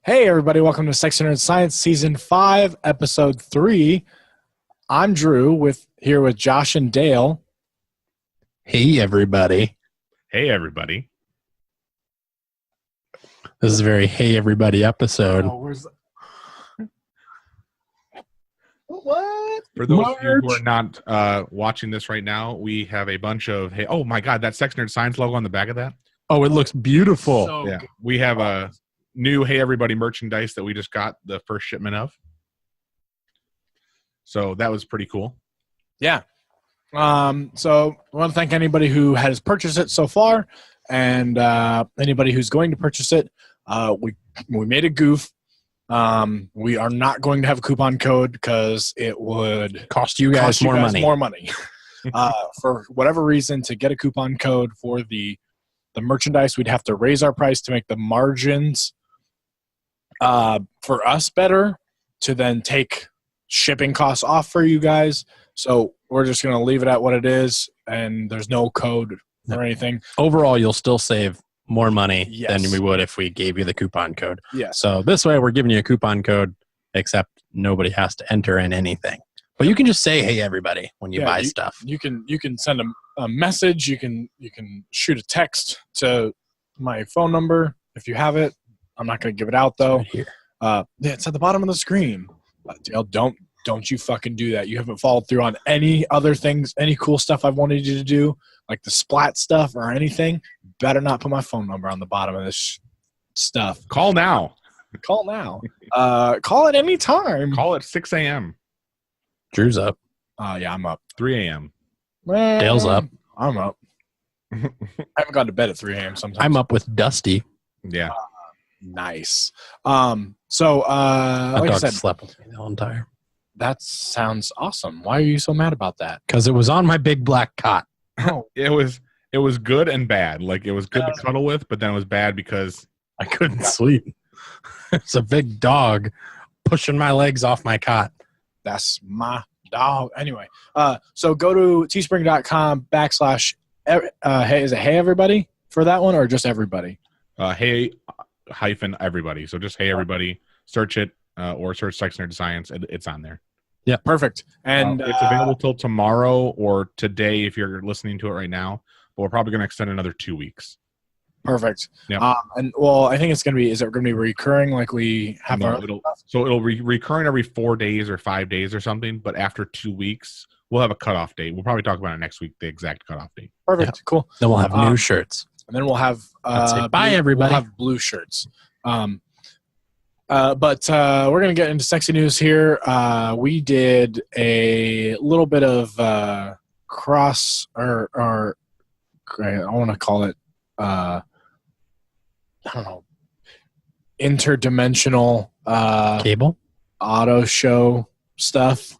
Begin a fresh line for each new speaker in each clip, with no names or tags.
Hey everybody, welcome to SexyNerdScience Season 5, Episode 3. I'm Drew here with Josh and Dale.
Hey everybody.
Hey everybody.
This is a very hey everybody episode.
What?
For those of you who are not watching this right now, we have a bunch of oh my god, that Sex Nerd Science logo on the back of that.
Oh, it looks beautiful.
Yeah, we have a new Hey Everybody merchandise that we just got the first shipment of. So that was pretty cool.
Yeah. So I want to thank anybody who has purchased it so far, and anybody who's going to purchase it. We made a goof. We are not going to have a coupon code because it would
cost you guys more money.
For whatever reason, to get a coupon code for the merchandise, we'd have to raise our price to make the margins for us better, to then take shipping costs off for you guys. So we're just going to leave it at what it is, and there's no code or anything.
Overall, you'll still save more money
Yes.
than we would if we gave you the coupon code.
Yes.
So this way, we're giving you a coupon code, except nobody has to enter in anything. But you can just say hey everybody when you buy stuff.
You can send a message. You can shoot a text to my phone number if you have it. I'm not going to give it out though.
Right here.
Yeah, it's at the bottom of the screen. Dale, don't you fucking do that. You haven't followed through on any other things, any cool stuff I've wanted you to do, like the splat stuff or anything. Better not put my phone number on the bottom of this stuff.
Call now.
Call now. Call at any time.
Call at 6 a.m.
Drew's up.
Yeah, I'm up.
3 a.m.
Dale's up.
I'm up. I haven't gone to bed at 3 a.m. sometimes.
I'm up with Dusty.
Yeah.
Nice.
My
Like I
dog
said,
slept with me the whole entire.
that sounds awesome. Why are you so mad about that?
Because it was on my big black cot.
It was good and bad. Like it was good to cuddle with, but then it was bad because
I couldn't sleep. It's a big dog pushing my legs off my cot.
That's my dog. Anyway, so go to teespring.com / hey, is it hey everybody for that one or just everybody?
hey everybody. So just hey everybody. Search it or search Sex Nerd Science. It's on there.
Yeah, perfect. And
it's available till tomorrow or today if you're listening to it right now. But we're probably going to extend another 2 weeks.
Perfect.
Yeah.
And well, I think it's going to be. Is it going to be recurring like we have our?
It'll be recurring every 4 days or 5 days or something. But after 2 weeks, we'll have a cutoff date. We'll probably talk about it next week. The exact cutoff date.
Perfect.
Yeah.
Cool.
Then we'll have new shirts.
And then we'll have
bye everybody.
We'll have blue shirts. But we're gonna get into sexy news here. We did a little bit of cross or I want to call it I don't know, interdimensional
Cable
auto show stuff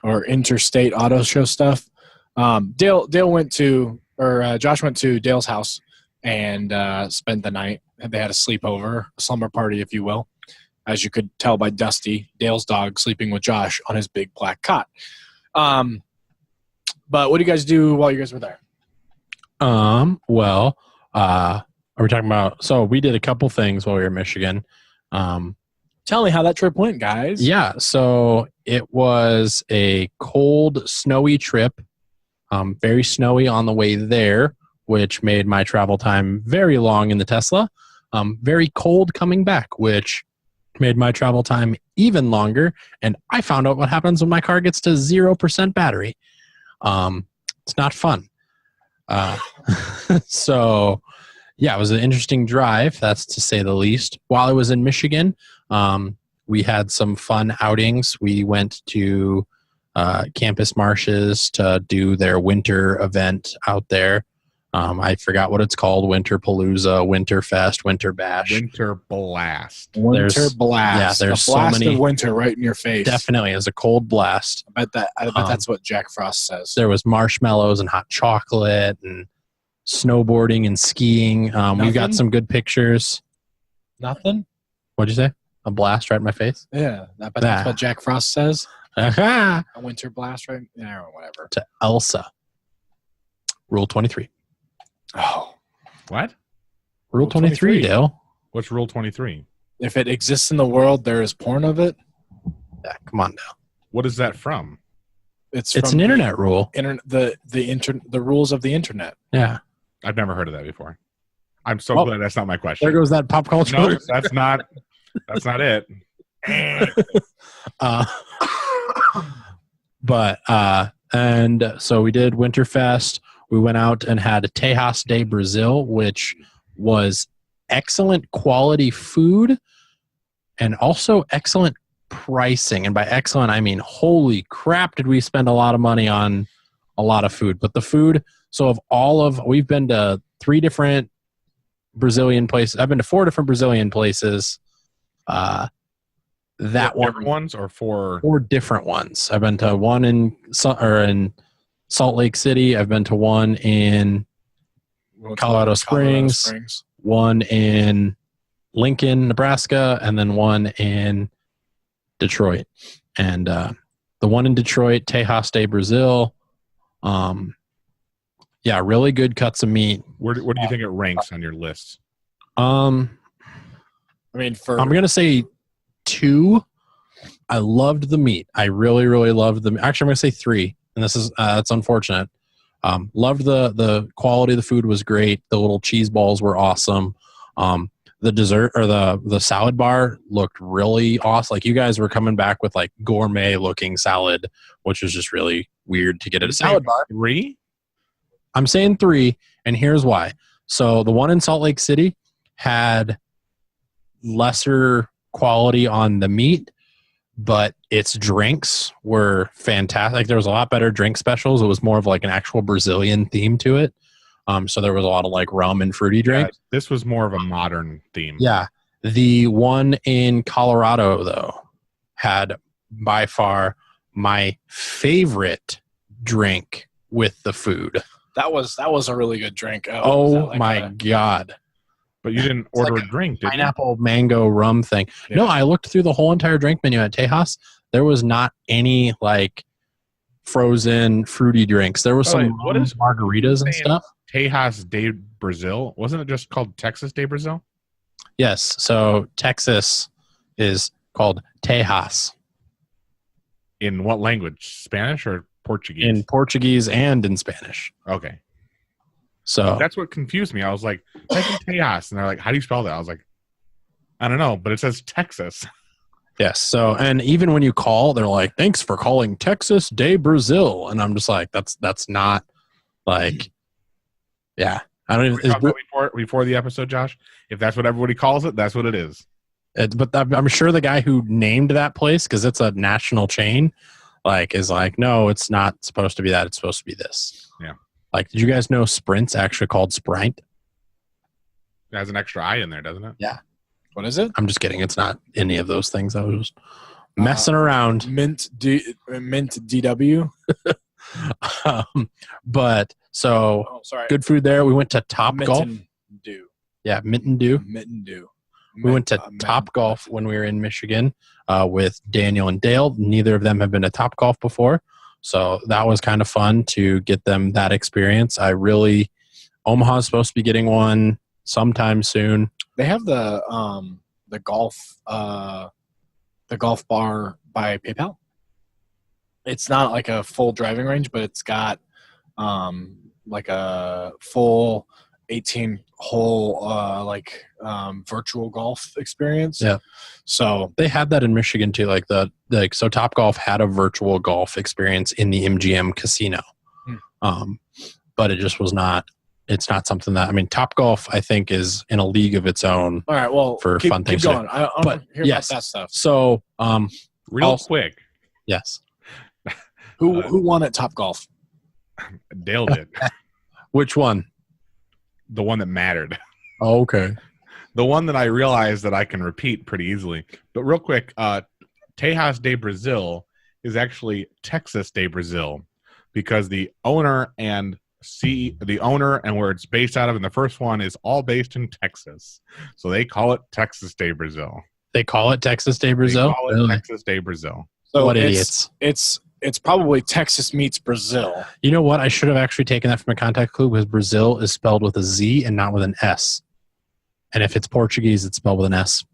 or interstate auto show stuff. Dale went to, or Josh went to Dale's house and spent the night. They had a sleepover, a slumber party, if you will. As you could tell by Dusty, Dale's dog, sleeping with Josh on his big black cot. But what do you guys do while you guys were there?
Well, are we talking about? So we did a couple things while we were in Michigan.
Tell me how that trip went, guys.
Yeah, so it was a cold, snowy trip. Very snowy on the way there, which made my travel time very long in the Tesla. Very cold coming back, which made my travel time even longer. And I found out what happens when my car gets to 0% battery. It's not fun. So, yeah, it was an interesting drive, that's to say the least. While I was in Michigan, we had some fun outings. We went to Campus Marshes to do their winter event out there. I forgot what it's called. Winter Palooza, Winter Fest, Winter Bash.
Winter Blast.
Winter blast.
Yeah, there's
a blast
so many.
of winter right in your face.
Definitely, it was a cold blast.
I bet that's what Jack Frost says.
There was marshmallows and hot chocolate and snowboarding and skiing. We've got some good pictures.
Nothing?
What'd you say? A blast right in my face?
Yeah, I bet that's what Jack Frost says.
Aha!
A winter blast, right? Yeah, or whatever.
To Elsa. Rule 23.
Oh,
What?
Rule 23, Dale.
What's Rule 23?
If it exists in the world, there is porn of it.
Yeah, come on now.
What is that from?
It's
It's
from
an internet rule.
the rules of the internet.
Yeah.
I've never heard of that before. I'm so
Well,
glad that's not my question.
There goes that pop culture.
No, that's not it.
And so we did Winterfest. We went out and had a Tejas de Brazil, which was excellent quality food and also excellent pricing. And by excellent, I mean, holy crap, did we spend a lot of money on a lot of food. But the food, we've been to 3 different Brazilian places. I've been to 4 different Brazilian places.
Different ones or 4
different ones. I've been to one in Salt Lake City. I've been to one in Colorado Springs, one in Lincoln, Nebraska, and then one in Detroit. And the one in Detroit, Tejas de Brazil, really good cuts of meat.
Where do you think it ranks on your list?
I'm gonna say 2. I loved the meat. I really, really loved the. Actually, I'm gonna say 3, and this is it's unfortunate. Loved the quality of the food was great. The little cheese balls were awesome. The dessert or the salad bar looked really awesome. Like you guys were coming back with like gourmet looking salad, which was just really weird to get at a salad bar.
3?
I'm saying 3, and here's why. So the one in Salt Lake City had lesser quality on the meat, but its drinks were fantastic. There was a lot better drink specials. It was more of like an actual Brazilian theme to it. So there was a lot of like rum and fruity drinks.
Yeah, this was more of a modern theme.
Yeah. The one in Colorado, though, had by far my favorite drink with the food.
That was a really good drink.
God.
But you didn't order
like
a drink, did you?
Pineapple mango rum thing.
Yeah.
No, I looked through the whole entire drink menu at Tejas. There was not any like frozen fruity drinks. There was some margaritas and stuff.
Tejas de Brazil? Wasn't it just called Texas de Brazil?
Yes. So Texas is called Tejas.
In what language? Spanish or Portuguese?
In Portuguese and in Spanish.
Okay.
So
that's what confused me. I was like, type in Tejas. And they're like, how do you spell that? I was like, I don't know, but it says Texas.
Yes. So, and even when you call, they're like, thanks for calling Texas de Brazil. And I'm just like, that's not like, yeah. I don't even.
Before the episode, Josh, if that's what everybody calls it, that's what it is.
But I'm sure the guy who named that place, because it's a national chain, like is like, no, it's not supposed to be that. It's supposed to be this.
Yeah.
Like, did you guys know Sprint's actually called Sprite?
It has an extra I in there, doesn't it?
Yeah.
What is it?
I'm just kidding. It's not any of those things. I was just messing around.
Mint DW.
But so good food there. We went to Top Golf.
Dew.
Yeah, Mitten Dew.
Mitten Dew.
We went to Top Golf when we were in Michigan with Daniel and Dale. Neither of them have been to Top Golf before. So that was kind of fun to get them that experience. Omaha's supposed to be getting one sometime soon.
They have the golf bar by PayPal. It's not like a full driving range, but it's got like a full 18-hole virtual golf experience.
Yeah.
So
they had that in Michigan too. So Top Golf had a virtual golf experience in the MGM casino. But it just was not. It's not something that, I mean, Top Golf, I think, is in a league of its own.
All right, well,
for fun things.
Keep going. I want to hear about that stuff.
So,
quick.
Yes.
Who won at Top Golf?
Dale did.
Which one?
The one that mattered.
Oh, okay.
The one that I realized that I can repeat pretty easily. But real quick, Tejas de Brazil is actually Texas de Brazil, because the owner and where it's based out of in the first one is all based in Texas. So they call it Texas de Brazil.
They call it Texas de Brazil?
Really? Texas de Brazil.
So
what idiots.
It's probably Texas meets Brazil.
You know what? I should have actually taken that from a contact clue, because Brazil is spelled with a Z and not with an S. And if it's Portuguese, it's spelled with an S.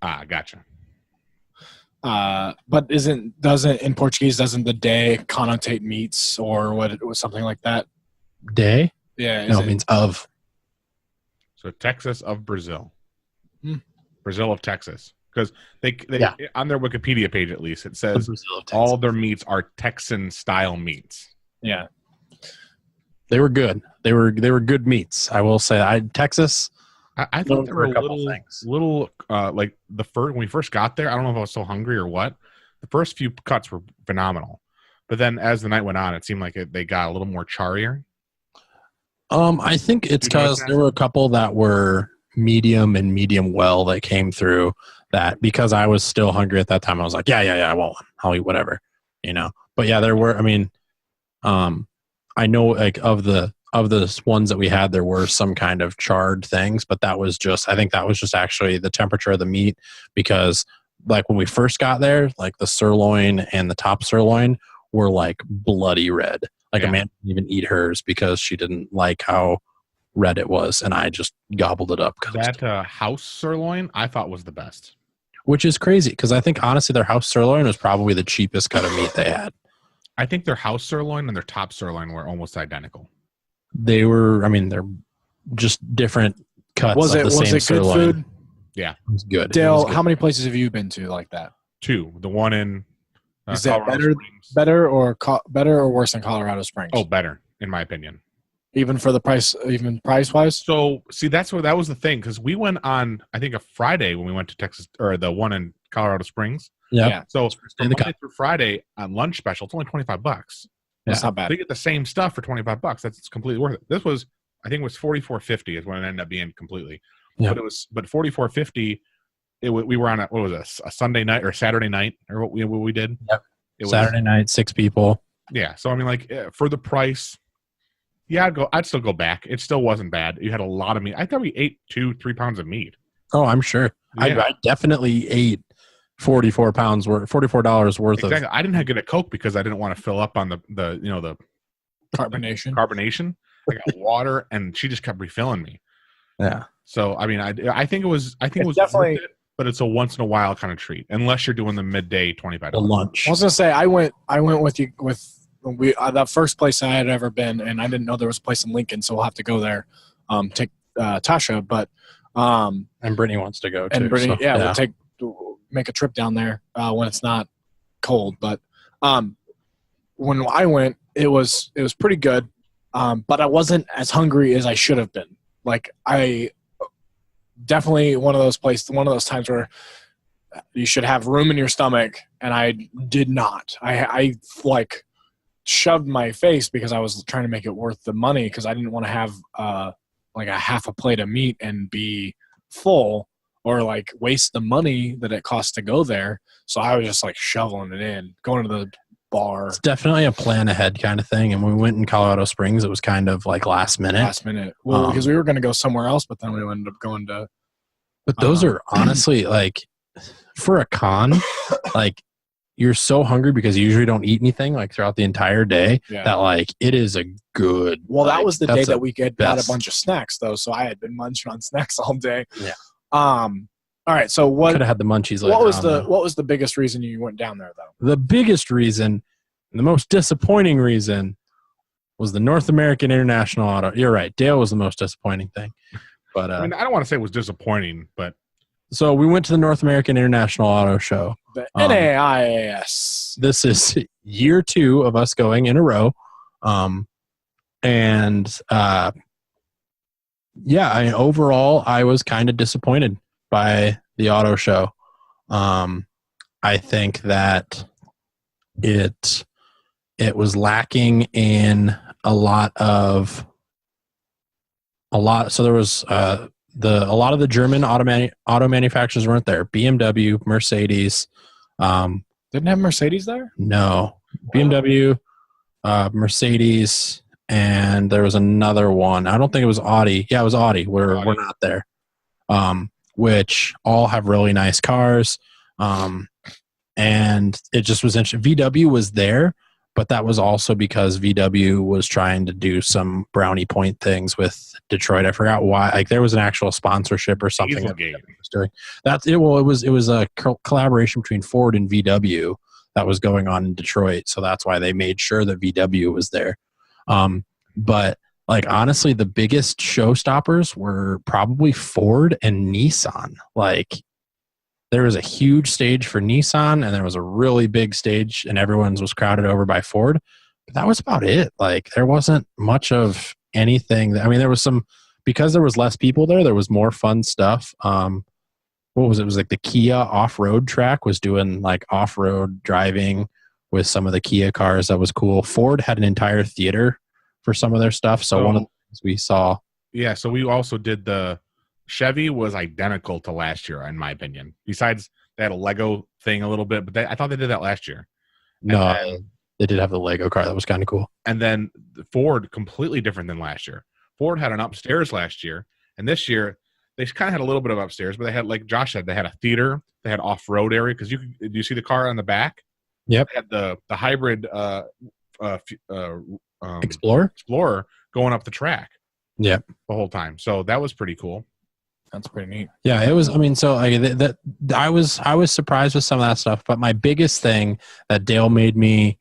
Ah, gotcha.
But doesn't in Portuguese doesn't the day connotate meats or what it was something like that?
Day?
Yeah,
No, it means of.
So Texas of Brazil.
Hmm.
Brazil of Texas. Because they
Yeah.
on their Wikipedia page at least, it says
Brazil of Texas.
all their meats are Texan-style meats.
Yeah.
They were good. They were good meats. I will say. Texas.
I thought there were
a couple
little like the first when we first got there. I don't know if I was so hungry or what. The first few cuts were phenomenal, but then as the night went on, it seemed like they got a little more charrier.
I think it's because there were a couple that were medium and medium well that came through. That because I was still hungry at that time, I was like, yeah. Well, I'll eat whatever, you know. But yeah, there were. I mean, I know like of the ones that we had, there were some kind of charred things, but I think that was just actually the temperature of the meat, because like when we first got there, like the sirloin and the top sirloin were like bloody red. Like a man didn't even eat hers because she didn't like how red it was, and I just gobbled it up.
That house sirloin I thought was the best.
Which is crazy because I think honestly their house sirloin was probably the cheapest cut of meat they had.
I think their house sirloin and their top sirloin were almost identical.
They were, I mean, they're just different cuts.
Was it good
sirloin.
food?
Yeah,
it was good.
Dale, how many places have you been to like that?
2. The one in
is that better or worse than Colorado Springs?
Oh, better in my opinion.
Even for the price, even price wise. So
see, that was the thing, because we went on I think a Friday when we went to Texas, or the one in Colorado Springs.
Yeah.
So from Monday through Friday on lunch special, it's only $25.
That's not bad.
They get the same stuff for $25. That's completely worth it. This was, I think it was $44.50 is when it ended up being completely.
Yeah.
But $44.50. We were on a Sunday night or Saturday night or what we did.
Yep. Saturday night, 6 people.
Yeah. So I mean, like for the price, yeah, I'd still go back. It still wasn't bad. You had a lot of meat. I thought we ate 2-3 pounds of meat.
Oh, I'm sure. Yeah. I definitely ate $44 worth of.
I didn't get a Coke because I didn't want to fill up on the carbonation. I got water, and she just kept refilling me.
Yeah.
So I mean, I think it was definitely worth it, but it's a once in a while kind of treat, unless you're doing the midday $25
lunch.
I was gonna say I went with you with the first place I had ever been, and I didn't know there was a place in Lincoln, so we'll have to go there. Take Tasha, but
and Brittany wants to go too.
And Brittany, we'll make a trip down there when it's not cold. But when I went, it was pretty good, but I wasn't as hungry as I should have been. Like I definitely one of those times where you should have room in your stomach, and I did not. I like shoved my face because I was trying to make it worth the money, because I didn't want to have like a half a plate of meat and be full, or like waste the money that it costs to go there. So I was just like shoveling it in, going to the bar.
It's definitely a plan ahead kind of thing. And when we went in Colorado Springs, it was kind of like last minute.
Well, because we were going to go somewhere else, but then we ended up going to.
But those are honestly like for a con, like you're so hungry because you usually don't eat anything like throughout the entire day that like it is a good.
Well, that was the day that we got a bunch of snacks though, so I had been munching on snacks all day.
Yeah.
All right. So what
could have had the munchies?
What was the biggest reason you went down there though?
The biggest reason, and the most disappointing reason, was the North American International Auto. You're right. Dale was the most disappointing thing. But
I mean, I don't want to say it was disappointing, but
so we went to the North American International Auto Show.
The NAIAS.
This is year 2 of us going in a row. Overall, I was kind of disappointed by the auto show. I think that it was lacking in a lot. So there was a lot of the German auto manufacturers weren't there. BMW, Mercedes.
Didn't have Mercedes there?
No. BMW, Mercedes, and there was another one. I don't think it was Audi. Yeah, it was Audi. We're not there. Which all have really nice cars. And it just was interesting. VW was there, but that was also because VW was trying to do some brownie point things with Detroit. I forgot why. Like there was an actual sponsorship or something that VW was doing. That's it. Well, it was a collaboration between Ford and VW that was going on in Detroit, so that's why they made sure that VW was there. But like honestly, the biggest showstoppers were probably Ford and Nissan. Like there was a huge stage for Nissan, and there was a really big stage, and everyone's was crowded over by Ford. But that was about it. Like there wasn't much of anything. I mean, there was some, because there was less people there. There was more fun stuff. What was it? It was like the Kia off-road track was doing like off-road driving with some of the Kia cars. That was cool. Ford had an entire theater for some of their stuff. So one of the things we saw.
Yeah. So we also did the Chevy was identical to last year, in my opinion. Besides, they had a Lego thing a little bit, but I thought they did that last year.
They did have the Lego car. That was kind of cool.
And then the Ford, completely different than last year. Ford had an upstairs last year, and this year they kind of had a little bit of upstairs, but they had, like Josh said, they had a theater, they had off-road area, because do you see the car on the back?
Yep.
They had the hybrid Explorer going up the track.
Yep.
The whole time. So that was pretty cool.
That's pretty neat.
Yeah, it was. I mean, so I was surprised with some of that stuff. But my biggest thing that made me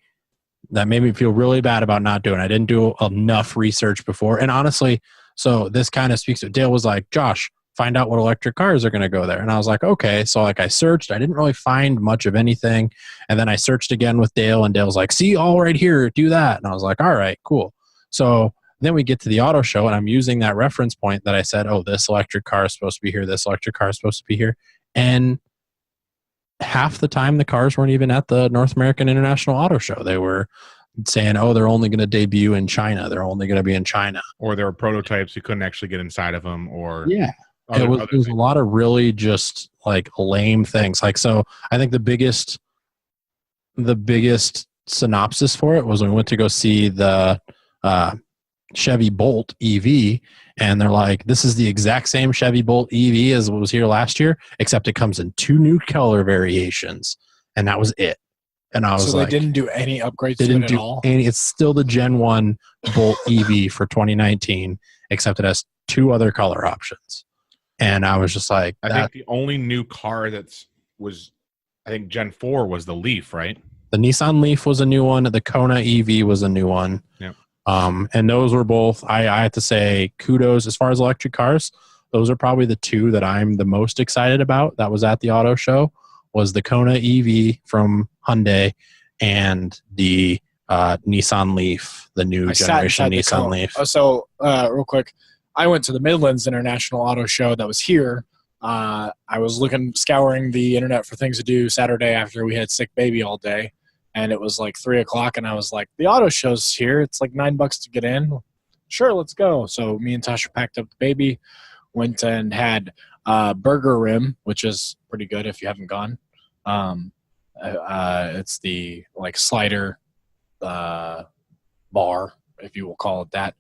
feel really bad about not doing. I didn't do enough research before, and honestly, so this kind of speaks to Dale. Was like, Josh, find out what electric cars are going to go there, and I was like, okay. So like I searched. I didn't really find much of anything, and then I searched again with Dale, and Dale's like, see, all right here, do that, and I was like, all right, cool. So then we get to the auto show, and I'm using that reference point that I said, oh, this electric car is supposed to be here. This electric car is supposed to be here. And half the time, the cars weren't even at the North American International Auto Show. They were saying, oh, they're only going to debut in China. They're only going to be in China.
Or there were prototypes. You couldn't actually get inside of them. Or
yeah. It was a lot of really just like lame things. Like, so I think the biggest synopsis for it was when we went to go see the Chevy Bolt EV, and they're like, this is the exact same Chevy Bolt EV as what was here last year, except it comes in 2 new color variations, and that was it. And I was
so
like,
they didn't do any upgrades to it at all?
It's still the Gen 1 Bolt EV for 2019, except it has 2 other color options. And I was just like,
I think the only new car I think Gen 4 was the Leaf, right?
The Nissan Leaf was a new one. The Kona EV was a new one.
Yep.
And those were both, I have to say, kudos as far as electric cars. Those are probably the 2 that I'm the most excited about. That was at the auto show, was the Kona EV from Hyundai and the Nissan Leaf, the new generation Nissan Leaf.
So real quick, I went to the Midlands International Auto Show that was here. I was scouring the internet for things to do Saturday after we had sick baby all day. And it was like 3:00, and I was like, the auto show's here. It's like $9 to get in. Sure, let's go. So me and Tasha packed up the baby, went and had Burger Rim, which is pretty good if you haven't gone. It's the like slider bar, if you will call it that.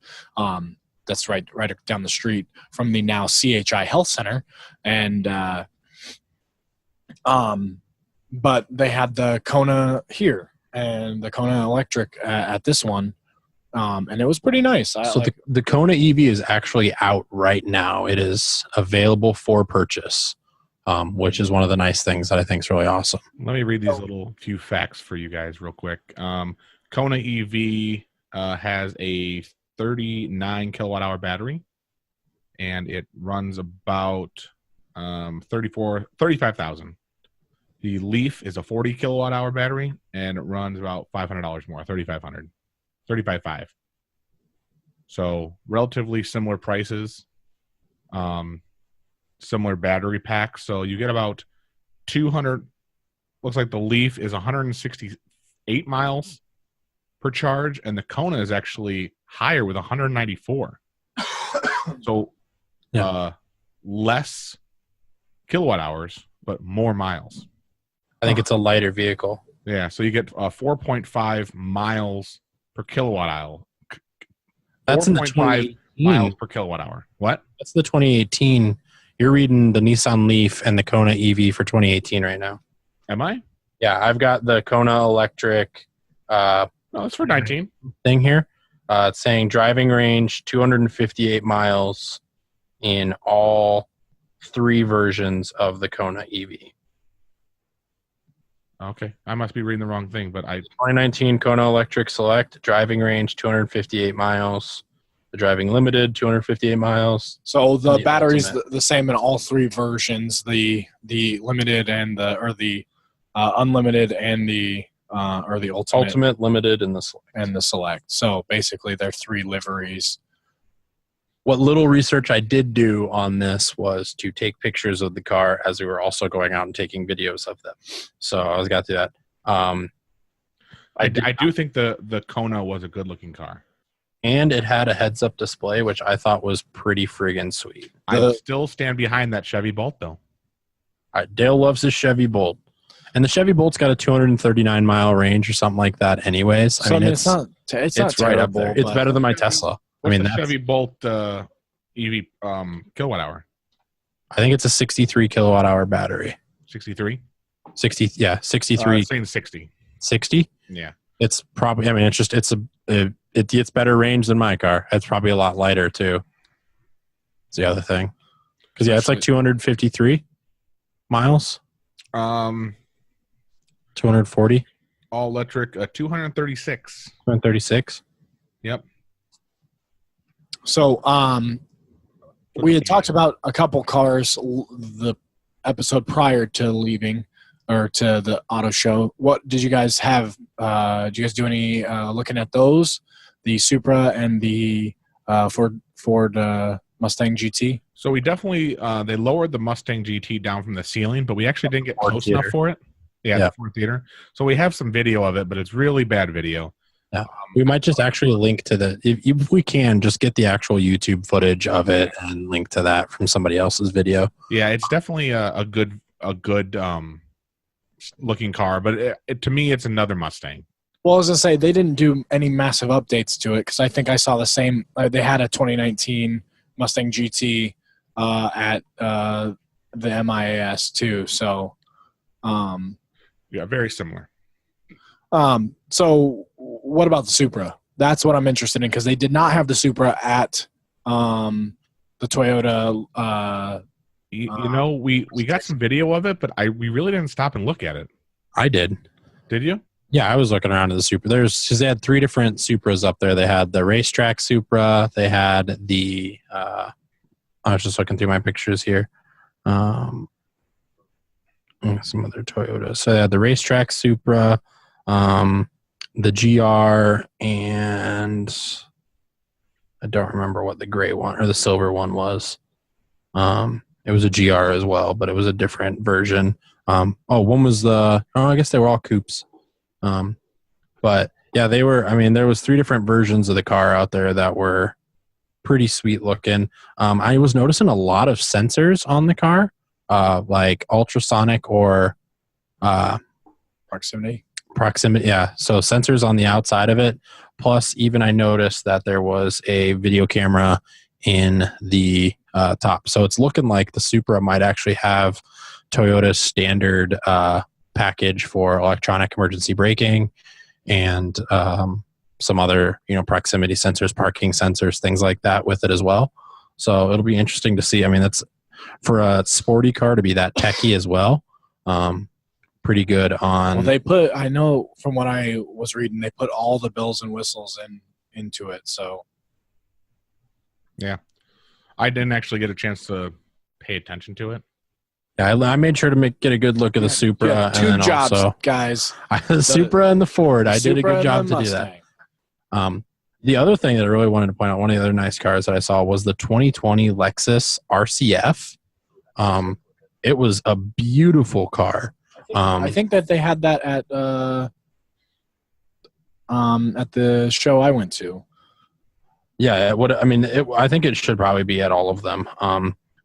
That's right down the street from the now CHI Health Center. And but they had the Kona here and the Kona Electric at this one. And it was pretty nice.
The Kona EV is actually out right now. It is available for purchase, which is one of the nice things that I think is really awesome.
Let me read these little few facts for you guys real quick. Kona EV has a 39 kilowatt hour battery, and it runs about 35,000. The Leaf is a 40 kilowatt hour battery, and it runs about $500 more, $35,500. So relatively similar prices, similar battery packs. So you get about 200. Looks like the Leaf is 168 miles per charge, and the Kona is actually higher with 194. So less kilowatt hours, but more miles.
I think it's a lighter vehicle.
Yeah, so you get 4.5 miles per kilowatt hour.
That's in the 2018
miles per kilowatt hour. What?
That's the 2018. You're reading the Nissan Leaf and the Kona EV for 2018 right now.
Am I?
Yeah, I've got the Kona Electric
No, it's for 19.
thing here. It's saying driving range 258 miles in all 3 versions of the Kona EV.
Okay, I must be reading the wrong thing, but
2019 Kona Electric Select, driving range 258 miles. The driving limited 258 miles.
So the
The
battery's
ultimate.
the same in all 3 versions: the limited and the unlimited and the
Ultimate, limited, and the select.
and the select. So basically, they're 3 liveries.
What little research I did do on this was to take pictures of the car as we were also going out and taking videos of them. So I was got to that.
I do think the Kona was a good looking car.
And it had a heads-up display, which I thought was pretty friggin' sweet.
I still stand behind that Chevy Bolt, though.
All right, Dale loves his Chevy Bolt. And the Chevy Bolt's got a 239-mile range or something like that anyways.
So
it's
not
right
terrible,
up there. It's
but
better than my Tesla.
What's
the
the Chevy Bolt EV kilowatt hour?
I think it's a 63 kilowatt-hour battery.
63?
60, yeah, 63.
Saying 60.
60?
Yeah.
It's probably, it gets better range than my car. It's probably a lot lighter, too. It's the other thing. Because, yeah, it's like 253 miles. 240?
All electric, 236.
236?
Yep.
So we had talked about a couple cars the episode prior to leaving or to the auto show. What did you guys have? Did you guys do any looking at those? The Supra and the Ford Mustang GT?
So we definitely, they lowered the Mustang GT down from the ceiling, but we actually didn't get close enough for it. Yeah, the Ford Theater. So we have some video of it, but it's really bad video.
Yeah. We might just actually link to if we can, just get the actual YouTube footage of it and link to that from somebody else's video.
Yeah, it's definitely a good looking car, but to me, it's another Mustang.
Well, I was going to say, they didn't do any massive updates to it because I think I saw the same. They had a 2019 Mustang GT at the MIAS too. So,
yeah, very similar.
So what about the Supra? That's what I'm interested in because they did not have the Supra at the Toyota.
We got some video of it, but we really didn't stop and look at it.
I did.
Did you?
Yeah, I was looking around at the Supra. Because they had 3 different Supras up there. They had the racetrack Supra. They had the I was just looking through my pictures here. Some other Toyotas. So they had the racetrack Supra, the GR, and I don't remember what the gray one or the silver one was. It was a GR as well, but it was a different version. One was I guess they were all coupes. But yeah, they were, there was 3 different versions of the car out there that were pretty sweet looking. I was noticing a lot of sensors on the car, like ultrasonic or
Proximity.
Yeah. So sensors on the outside of it. Plus, even I noticed that there was a video camera in the top. So it's looking like the Supra might actually have Toyota's standard package for electronic emergency braking and some other, proximity sensors, parking sensors, things like that with it as well. So it'll be interesting to see. That's for a sporty car to be that techy as well. Pretty good on.
Well, I know from what I was reading, they put all the bells and whistles into it. So,
yeah, I didn't actually get a chance to pay attention to it.
Yeah, I made sure to get a good look at the Supra.
Yeah, 2
and
jobs,
also,
guys.
The Supra and the Ford. I did a good job to
Mustang.
do that. The other thing that I really wanted to point out, one of the other nice cars that I saw was the 2020 Lexus RCF. It was a beautiful car.
I think that they had that at the show I went to.
Yeah, I think it should probably be at all of them.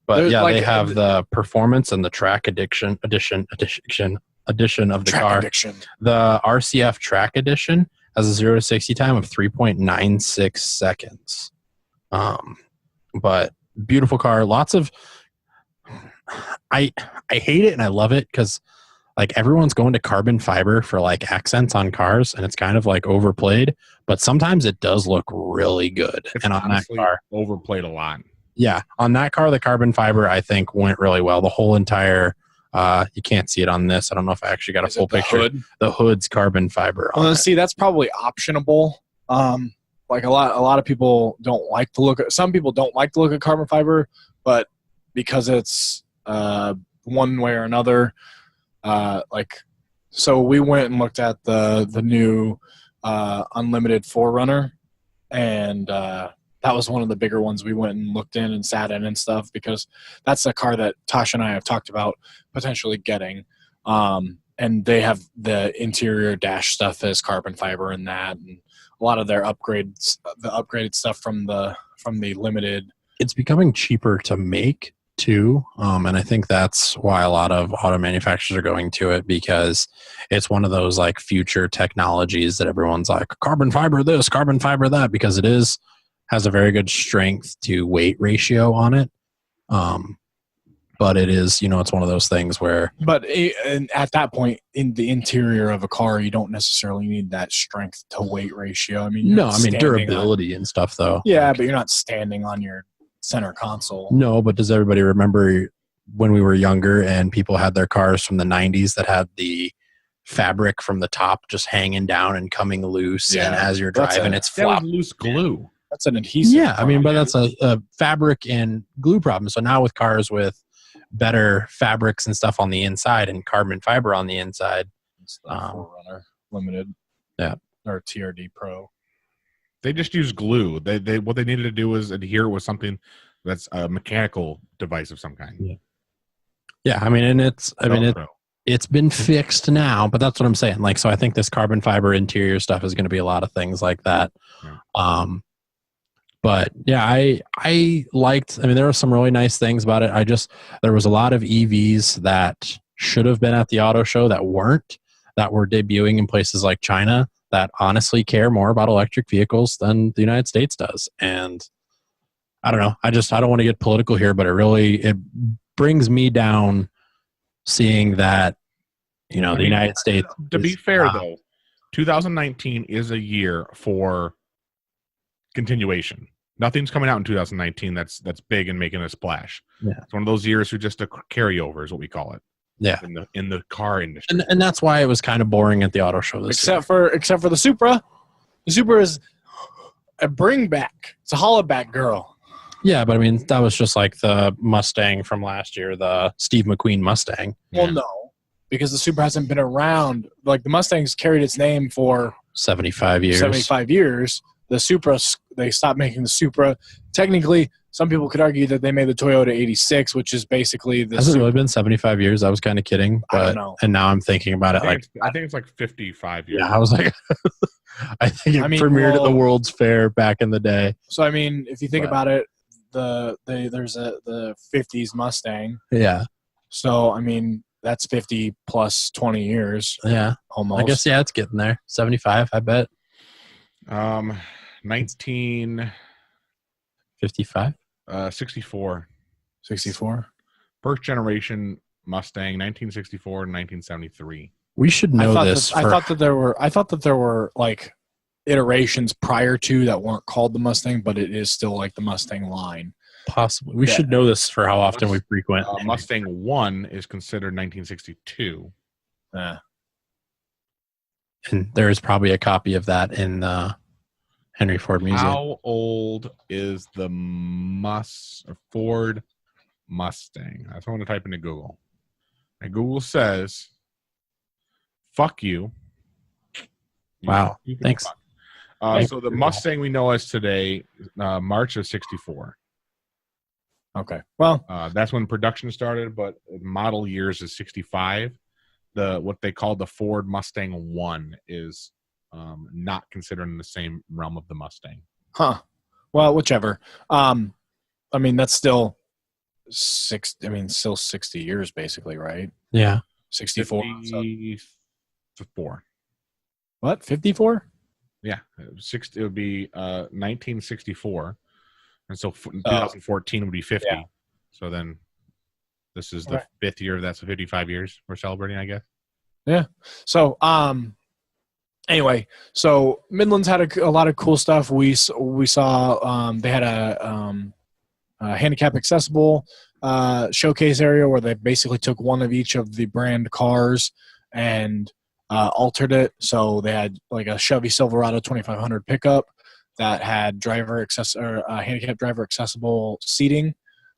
But
There's
they have the performance and the track edition of the car.
Addiction.
The RCF track edition has a 0 to 60 time of 3.96 seconds. But beautiful car. Lots of. I hate it and I love it because like everyone's going to carbon fiber for like accents on cars, and it's kind of like overplayed, but sometimes it does look really good.
It's
and on that
honestly
car,
overplayed a lot.
yeah, on that car, the carbon fiber I think went really well. The whole entire, you can't see it on this. I don't know if I actually got a full picture.
Hood?
The hood's carbon fiber. On it.
See, that's probably optionable. Like a lot of people don't like to look at. Some people don't like to look at carbon fiber, but because it's one way or another. So we went and looked at the new unlimited 4Runner, and that was one of the bigger ones we went and looked in and sat in and stuff, because that's a car that Tasha and I have talked about potentially getting. And they have the interior dash stuff as carbon fiber in that, and a lot of their upgrades, the upgraded stuff from the limited.
It's becoming cheaper to make too, and I think that's why a lot of auto manufacturers are going to it, because it's one of those like future technologies that everyone's like carbon fiber this, carbon fiber that, because it has a very good strength to weight ratio on it. But it is, it's one of those things where.
But at that point, in the interior of a car, you don't necessarily need that strength to weight ratio. I mean,
durability and stuff though.
Yeah, but you're not standing on your center console.
No, but does everybody remember when we were younger and people had their cars from the 90s that had the fabric from the top just hanging down and coming loose, and as you're driving, it's flat.
That was loose glue.
That's an adhesive.
Yeah, I mean, but that's a fabric and glue problem. So now with cars with better fabrics and stuff on the inside and carbon fiber on the inside,
it's the 4Runner Limited, or TRD Pro.
They just use glue. They what they needed to do was adhere with something that's a mechanical device of some kind.
Yeah. I mean, and it's been fixed now, but that's what I'm saying. Like, so I think this carbon fiber interior stuff is going to be a lot of things like that. Yeah. But yeah, I liked, there were some really nice things about it. There was a lot of EVs that should have been at the auto show that weren't, that were debuting in places like China, that honestly care more about electric vehicles than the United States does. And I don't know, I don't want to get political here, but it brings me down seeing that, the United States.
To be fair though, 2019 is a year for continuation. Nothing's coming out in 2019 that's big and making a splash.
Yeah.
It's one of those years who just a carryover is what we call it.
Yeah.
In the car industry.
And that's why it was kind of boring at the auto show this year.
Except for the Supra. The Supra is a bring back. It's a holla back girl.
Yeah, but that was just like the Mustang from last year, the Steve McQueen Mustang.
Well, no, because the Supra hasn't been around. Like, the Mustang's carried its name for
75 years.
75 years. The Supra, they stopped making the Supra. Technically, some people could argue that they made the Toyota 86, which is basically the.
Has it really been 75 years? I was kind of kidding, but
I don't know.
And now I'm thinking about it.
I think it's like 55 years.
Yeah, I was like, I think it premiered at the World's Fair back in the day.
So if you think about it, there's the 50s Mustang.
Yeah.
So that's 50 plus 20 years.
Yeah,
almost.
I guess it's getting there. 75, I bet.
1955. 64.
64.
First generation Mustang, 1964 and 1973.
We should know this.
I thought that there were like iterations prior to that weren't called the Mustang, but it is still like the Mustang line.
Possibly. We should know this for how often we frequent.
Mustang 1 is considered 1962.
And there is probably a copy of that in the Henry Ford Museum.
How old is the Ford Mustang? That's what I'm going to type into Google. And Google says, fuck you.
Wow. Thanks.
So the Mustang we know as today, March of 64.
Okay. Well,
that's when production started, but model years is 65. What they call the Ford Mustang 1 is not considered in the same realm of the Mustang.
Huh. Well, whichever. That's still still 60 years basically, right?
Yeah.
64.
54.
What? 54?
Yeah. It would be 1964. And so 2014 would be 50. Yeah. So then this is the fifth year of that. So 55 years we're celebrating, I guess.
Yeah. So, anyway, so Midlands had a lot of cool stuff. We saw they had a handicap accessible showcase area where they basically took one of each of the brand cars and altered it. So they had like a Chevy Silverado 2500 pickup that had handicap driver accessible seating.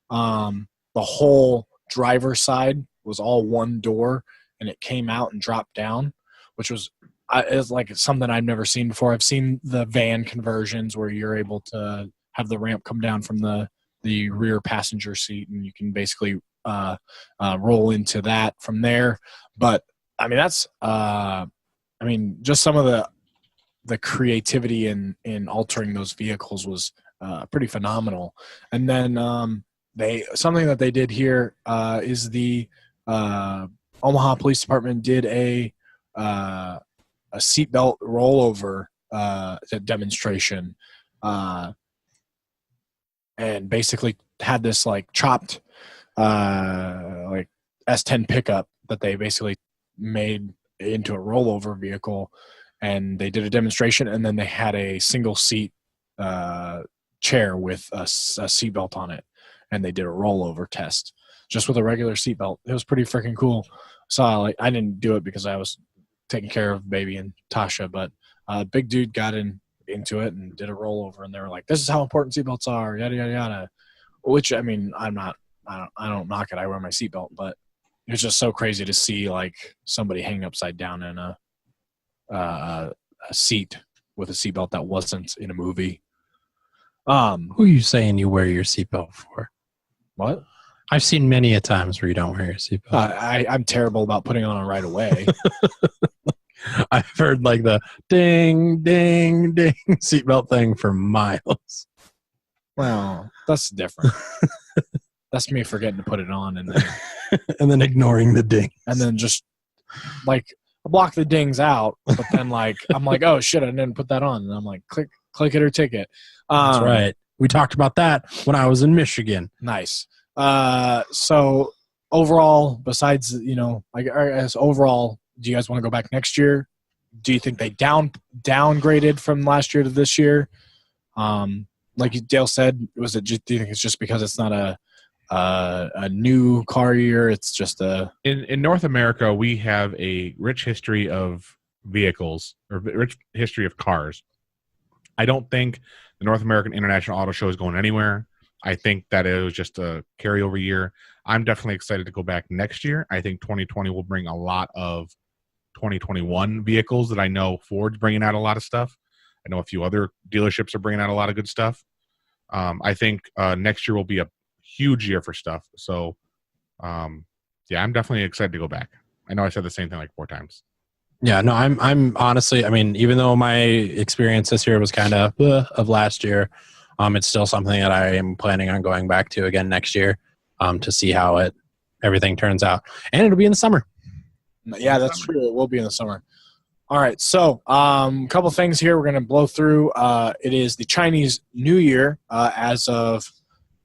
The whole driver's side was all one door, and it came out and dropped down, which was is like something I've never seen before. I've seen the van conversions where you're able to have the ramp come down from the rear passenger seat, and you can basically roll into that from there. But I mean, that's just some of the creativity in altering those vehicles was pretty phenomenal. And then something that they did here is the Omaha Police Department did a seatbelt rollover demonstration, and basically had this like chopped like S10 pickup that they basically made into a rollover vehicle, and they did a demonstration, and then they had a single seat chair with a seatbelt on it, and they did a rollover test just with a regular seatbelt. It was pretty freaking cool. So I didn't do it because I was taking care of baby and Tasha, but big dude got into it and did a rollover, and they were like, "This is how important seatbelts are," yada yada yada. Which I mean, I don't knock it. I wear my seatbelt, but it's just so crazy to see like somebody hanging upside down in a seat with a seatbelt that wasn't in a movie.
Who are you saying you wear your seatbelt for?
What?
I've seen many a times where you don't wear your seatbelt.
I'm terrible about putting it on right away.
I've heard like the ding, ding, ding seatbelt thing for miles.
Well, that's different. That's me forgetting to put it on and
then ignoring the ding.
And then just like I block the dings out, but then like I'm like, oh shit, I didn't put that on. And I'm like, click it or ticket.
That's right. We talked about that when I was in Michigan.
Nice. So overall, besides, I guess overall, do you guys want to go back next year? Do you think they downgraded from last year to this year? Like Dale said, do you think it's just because it's not a new car year? It's just
in North America, we have a rich history of vehicles or rich history of cars. I don't think the North American International Auto Show is going anywhere. I think that it was just a carryover year. I'm definitely excited to go back next year. I think 2020 will bring a lot of 2021 vehicles that I know Ford's bringing out a lot of stuff. I know a few other dealerships are bringing out a lot of good stuff. I think next year will be a huge year for stuff. So, I'm definitely excited to go back. I know I said the same thing like 4 times.
Yeah, no, I'm honestly, I mean, even though my experience this year was kind of last year, it's still something that I am planning on going back to again next year to see how everything turns out. And it'll be in the summer.
Yeah, that's true. It will be in the summer. All right, so a couple things here we're going to blow through. It is the Chinese New Year as of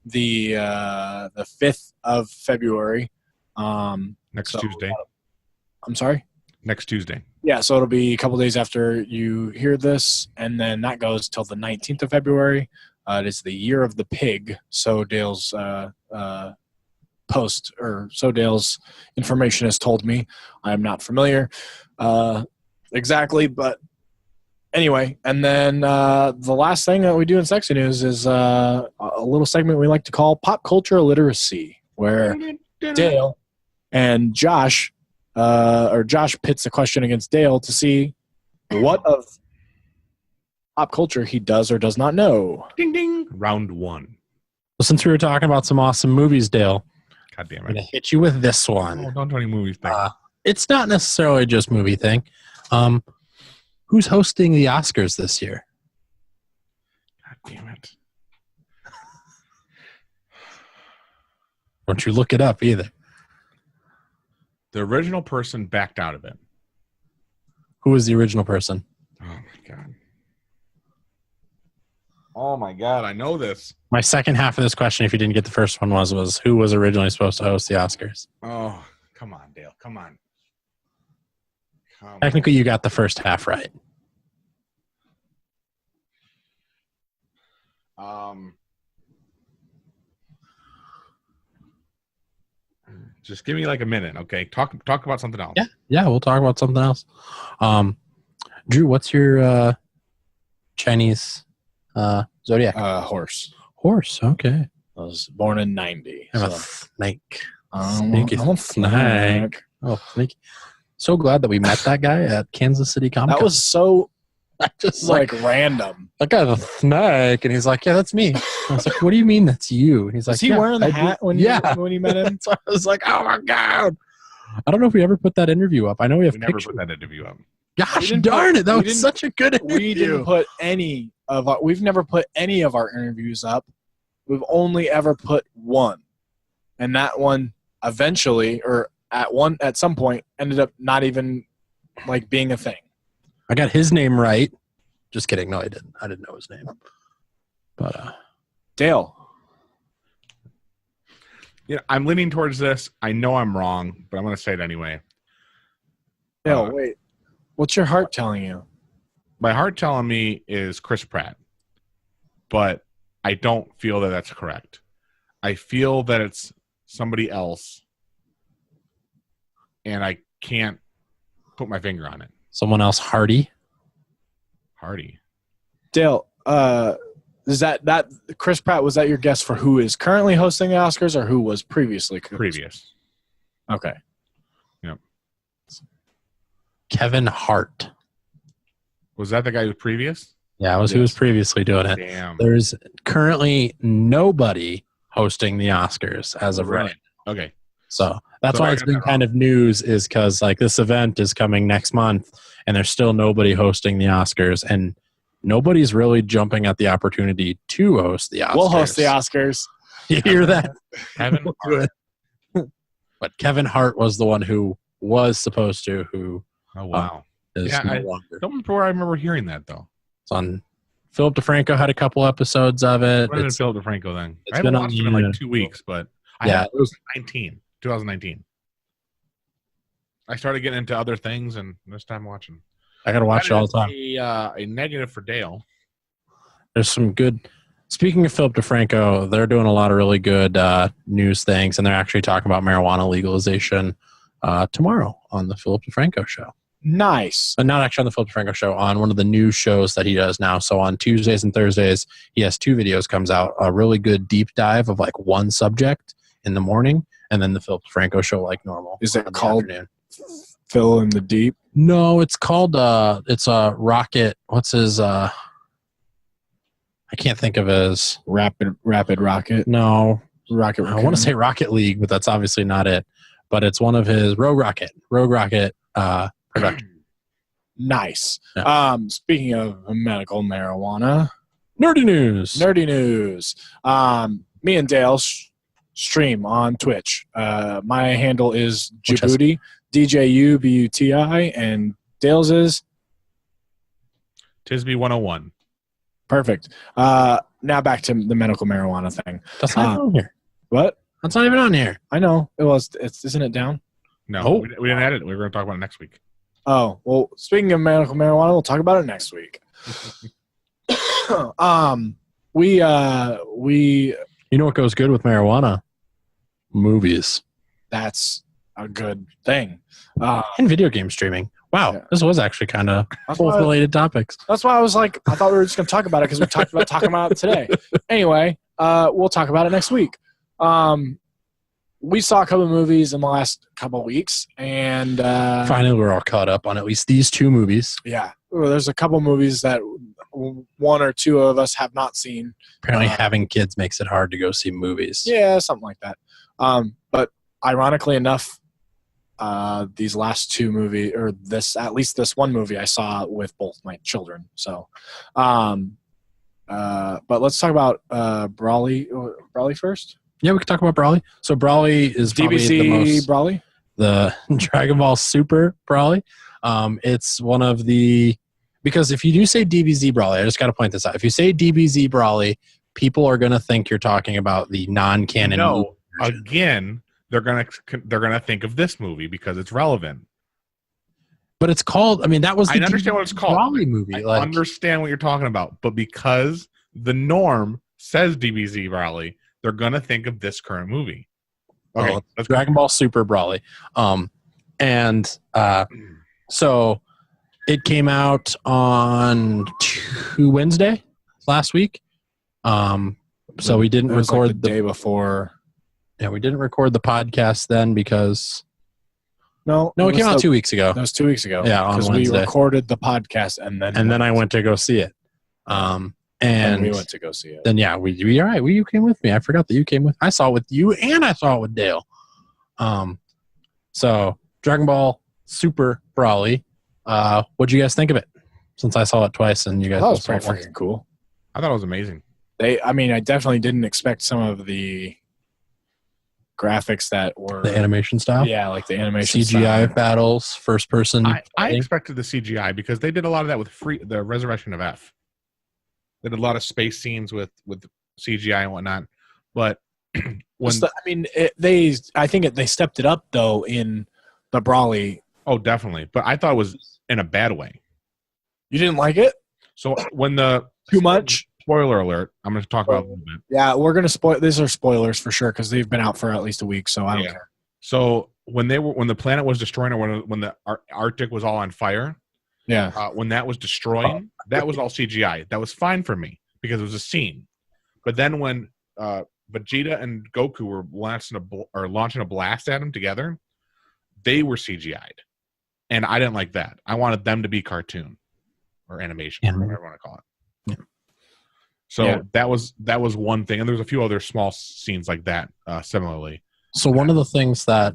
the 5th of February.
Next Tuesday.
I'm sorry?
Next Tuesday.
Yeah, so it'll be a couple days after you hear this, and then that goes till the 19th of February. It is the Year of the Pig. So Dale's Dale's information has told me. I'm not familiar exactly, but anyway. And then the last thing that we do in Sexy News is a little segment we like to call Pop Culture Literacy, where Dale and Josh pits a question against Dale to see what of pop culture he does or does not know.
Ding, ding. Round 1.
Well, since we were talking about some awesome movies, Dale,
God damn it.
I'm going to hit you with this one.
Oh, don't do any movies thing.
It's not necessarily just movie thing. Who's hosting the Oscars this year?
God damn it.
Don't you look it up either.
The original person backed out of it.
Who was the original person?
Oh, my God. Oh, my God. I know this.
My second half of this question, if you didn't get the first one, was who was originally supposed to host the Oscars?
Oh, come on, Dale. Come on.
Technically, you got the first half right.
Just give me like a minute, okay? Talk about something else.
Yeah, we'll talk about something else. Drew, what's your Chinese zodiac?
Horse.
Horse. Okay.
I was born in 90.
I'm a
So.
snake.
Sneaky
I'm a snake. Oh, snake. So glad that we met that guy at Kansas City Comic Con.
That was so
just
like random.
that guy's a snake, and he's like, "Yeah, that's me." I was like, "What do you mean that's you?" And he's like,
Was he
"Yeah,
wearing the
I
hat
do."
when you met him?
So I was like, "Oh my god!" I don't know if we ever put that interview up. I know we have
We never
pictures.
put that interview up.
Gosh
didn't
darn
put-
it! That
we
was
didn't-
such a good interview.
We didn't put any of our, we've never put any of our interviews up. We've only ever put one. And that one eventually, or at some point, ended up not even like being a thing.
I got his name right. Just kidding. No, I didn't. I didn't know his name. But
Dale.
Yeah, I'm leaning towards this. I know I'm wrong, but I'm going to say it anyway.
Dale, wait. What's your heart telling you?
My heart telling me is Chris Pratt, but I don't feel that that's correct. I feel that it's somebody else, and I can't put my finger on it.
someone else, Hardy.
Hardy.
Dale, is that Chris Pratt, was that your guess for who is currently hosting the Oscars or who was previously?
Previous.
Okay.
Kevin Hart.
Was that the guy who was previous?
Yeah, it was who was previously doing it.
Damn.
There's currently nobody hosting the Oscars as of right.
Okay.
So that's
So
why
I
it's
got
been
that
kind of news, is because like this event is coming next month and there's still nobody hosting the Oscars, and nobody's really jumping at the opportunity to host the Oscars.
We'll host the Oscars.
You hear that?
Kevin
We'll do
Hart.
it. But Kevin Hart was the one who was supposed to, who
Oh, wow.
is
Yeah,
no
I
longer.
don't remember where I remember hearing that, though.
It's on. Philip DeFranco had a couple episodes of it.
When did
It's-
Philip DeFranco then?
it's
I haven't
been
watched
on
him in
the-
like 2 weeks, but
Yeah,
it was 2019. I started getting into other things, and this time watching.
I gotta watch it all the time.
A negative for Dale.
There's some good. Speaking of Philip DeFranco, they're doing a lot of really good news things, and they're actually talking about marijuana legalization tomorrow on the Philip DeFranco show.
Nice.
But not actually on the Philip DeFranco show, on one of the news shows that he does now. So on Tuesdays and Thursdays, he has 2 videos comes out, a really good deep dive of like one subject in the morning, and then the Philip DeFranco show like normal.
Is it
in the
called
afternoon.
Phil in the Deep?
No, it's called it's a Rocket. What's his I can't think of his.
Rapid Rocket?
No,
Rocket.
I want to say Rocket League, but that's obviously not it. But it's one of his Rogue Rocket production.
Nice.
Yeah.
Speaking of medical marijuana,
Nerdy news.
nerdy news. Me and Dale stream on Twitch. My handle is
Which has-
Djibouti, DJUBUTI, and Dale's is
Tisby 101.
perfect. Now back to the medical marijuana thing.
That's not even on here.
What?
That's not even on here.
I know it was. Isn't it down?
No,
Oh.
we didn't edit it. We were going to talk about it next week.
Oh well. Speaking of medical marijuana, we'll talk about it next week. We
You know what goes good with marijuana? Movies
that's a good thing.
and video game streaming. Wow,
Yeah.
this was actually kind of
That's
both
why,
related topics.
that's why I was like, I thought we were just going to talk about it because we talked about talking about it today. Anyway, we'll talk about it next week. We saw a couple of movies in the last couple of weeks, and
Finally, we're all caught up on at least these 2 movies.
yeah, there's a couple of movies that one or two of us have not seen.
Apparently, having kids makes it hard to go see movies.
Yeah, something like that. But ironically enough, these last 2 movies, or at least this one movie, I saw with both my children. So, but let's talk about Brawley first.
Yeah, we can talk about Brawley. So Brawley is probably the
DBZ
most
Brawley.
the Dragon Ball Super Brawley. It's one of the, because if you do say DBZ Brawley, I just got to point this out. If you say DBZ Brawley, people are going to think you're talking about the non-canon.
No,
version.
again, they're gonna think of this movie because it's relevant.
But it's called. I mean, that was.
I understand what it's called.
Brawley movie.
I understand what you're talking about, but because the norm says DBZ Brawley, they're gonna think of this current movie. Okay,
let's Dragon Ball Super Brawley. So it came out on Wednesday last week. So we didn't record
like the day before.
Yeah, we didn't record the podcast then because
No,
it came out 2 weeks ago.
That was 2 weeks ago.
Yeah, on
because we
Wednesday.
recorded the podcast and then
I went to go see it. And
we went to go see it.
Then you came with me. I forgot that you came with. I saw it with you and I saw it with Dale. So Dragon Ball Super Brawley. What'd you guys think of it? Since I saw it twice and you guys
that was
both
pretty
saw it once.
freaking cool.
I thought it was amazing.
I definitely didn't expect some of the graphics that were
The animation style.
Yeah, like the animation
CGI
style.
battles, first person.
I expected the CGI because they did a lot of that with the Resurrection of F. They did a lot of space scenes with CGI and whatnot. But
I think they stepped it up though in the Brawley.
Oh, definitely. But I thought it was in a bad way.
You didn't like it?
So when the
Too much?
Spoiler alert! I'm going to talk about it a little bit.
Yeah, we're gonna spoil. These are spoilers for sure because they've been out for at least a week, so I don't care.
So when the planet was destroying, or when the Arctic was all on fire, when that was destroying, that was all CGI. That was fine for me because it was a scene. But then when Vegeta and Goku were launching a blast at him together, they were CGI'd, and I didn't like that. I wanted them to be cartoon or animation, whatever you want to call it.
Yeah.
So that was one thing, and there's a few other small scenes like that similarly.
So one of the things that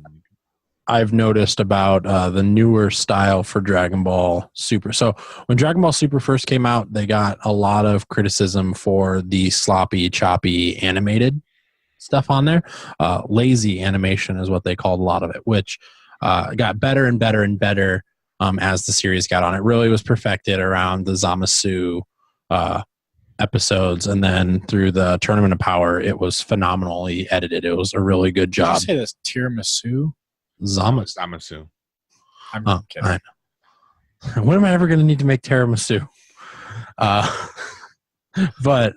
I've noticed about the newer style for Dragon Ball Super. So when Dragon Ball Super first came out, they got a lot of criticism for the sloppy, choppy animated stuff on there. Lazy animation is what they called a lot of it, which got better and better and better as the series got on. It really was perfected around the Zamasu episodes, and then through the Tournament of Power, it was phenomenally edited. It was a really good job.
Did you say this tiramisu?
Zamasu.
I'm kidding.
I know. When am I ever going to need to make tiramisu? But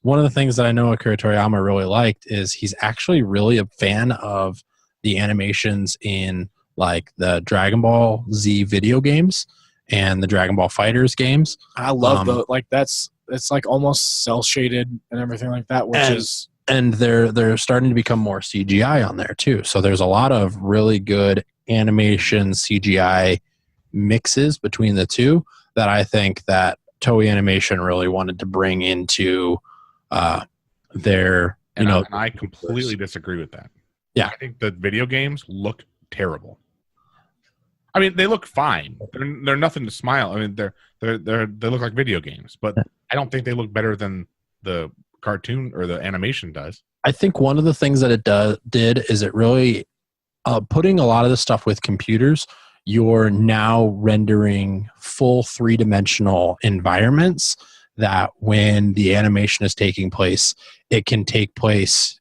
one of the things that I know Akira Toriyama really liked is he's actually really a fan of the animations in like the Dragon Ball Z video games and the Dragon Ball Fighters games.
I love it's like almost cell shaded and everything like that,
and they're starting to become more CGI on there too. So there's a lot of really good animation CGI mixes between the two that I think that Toei Animation really wanted to bring into their,
and I completely disagree with that.
Yeah.
I think the video games look terrible. I mean, they look fine. They're nothing to smile. I mean, they look like video games, but I don't think they look better than the cartoon or the animation does.
I think one of the things that it did is it really putting a lot of the stuff with computers. You're now rendering full 3-dimensional environments that when the animation is taking place, it can take place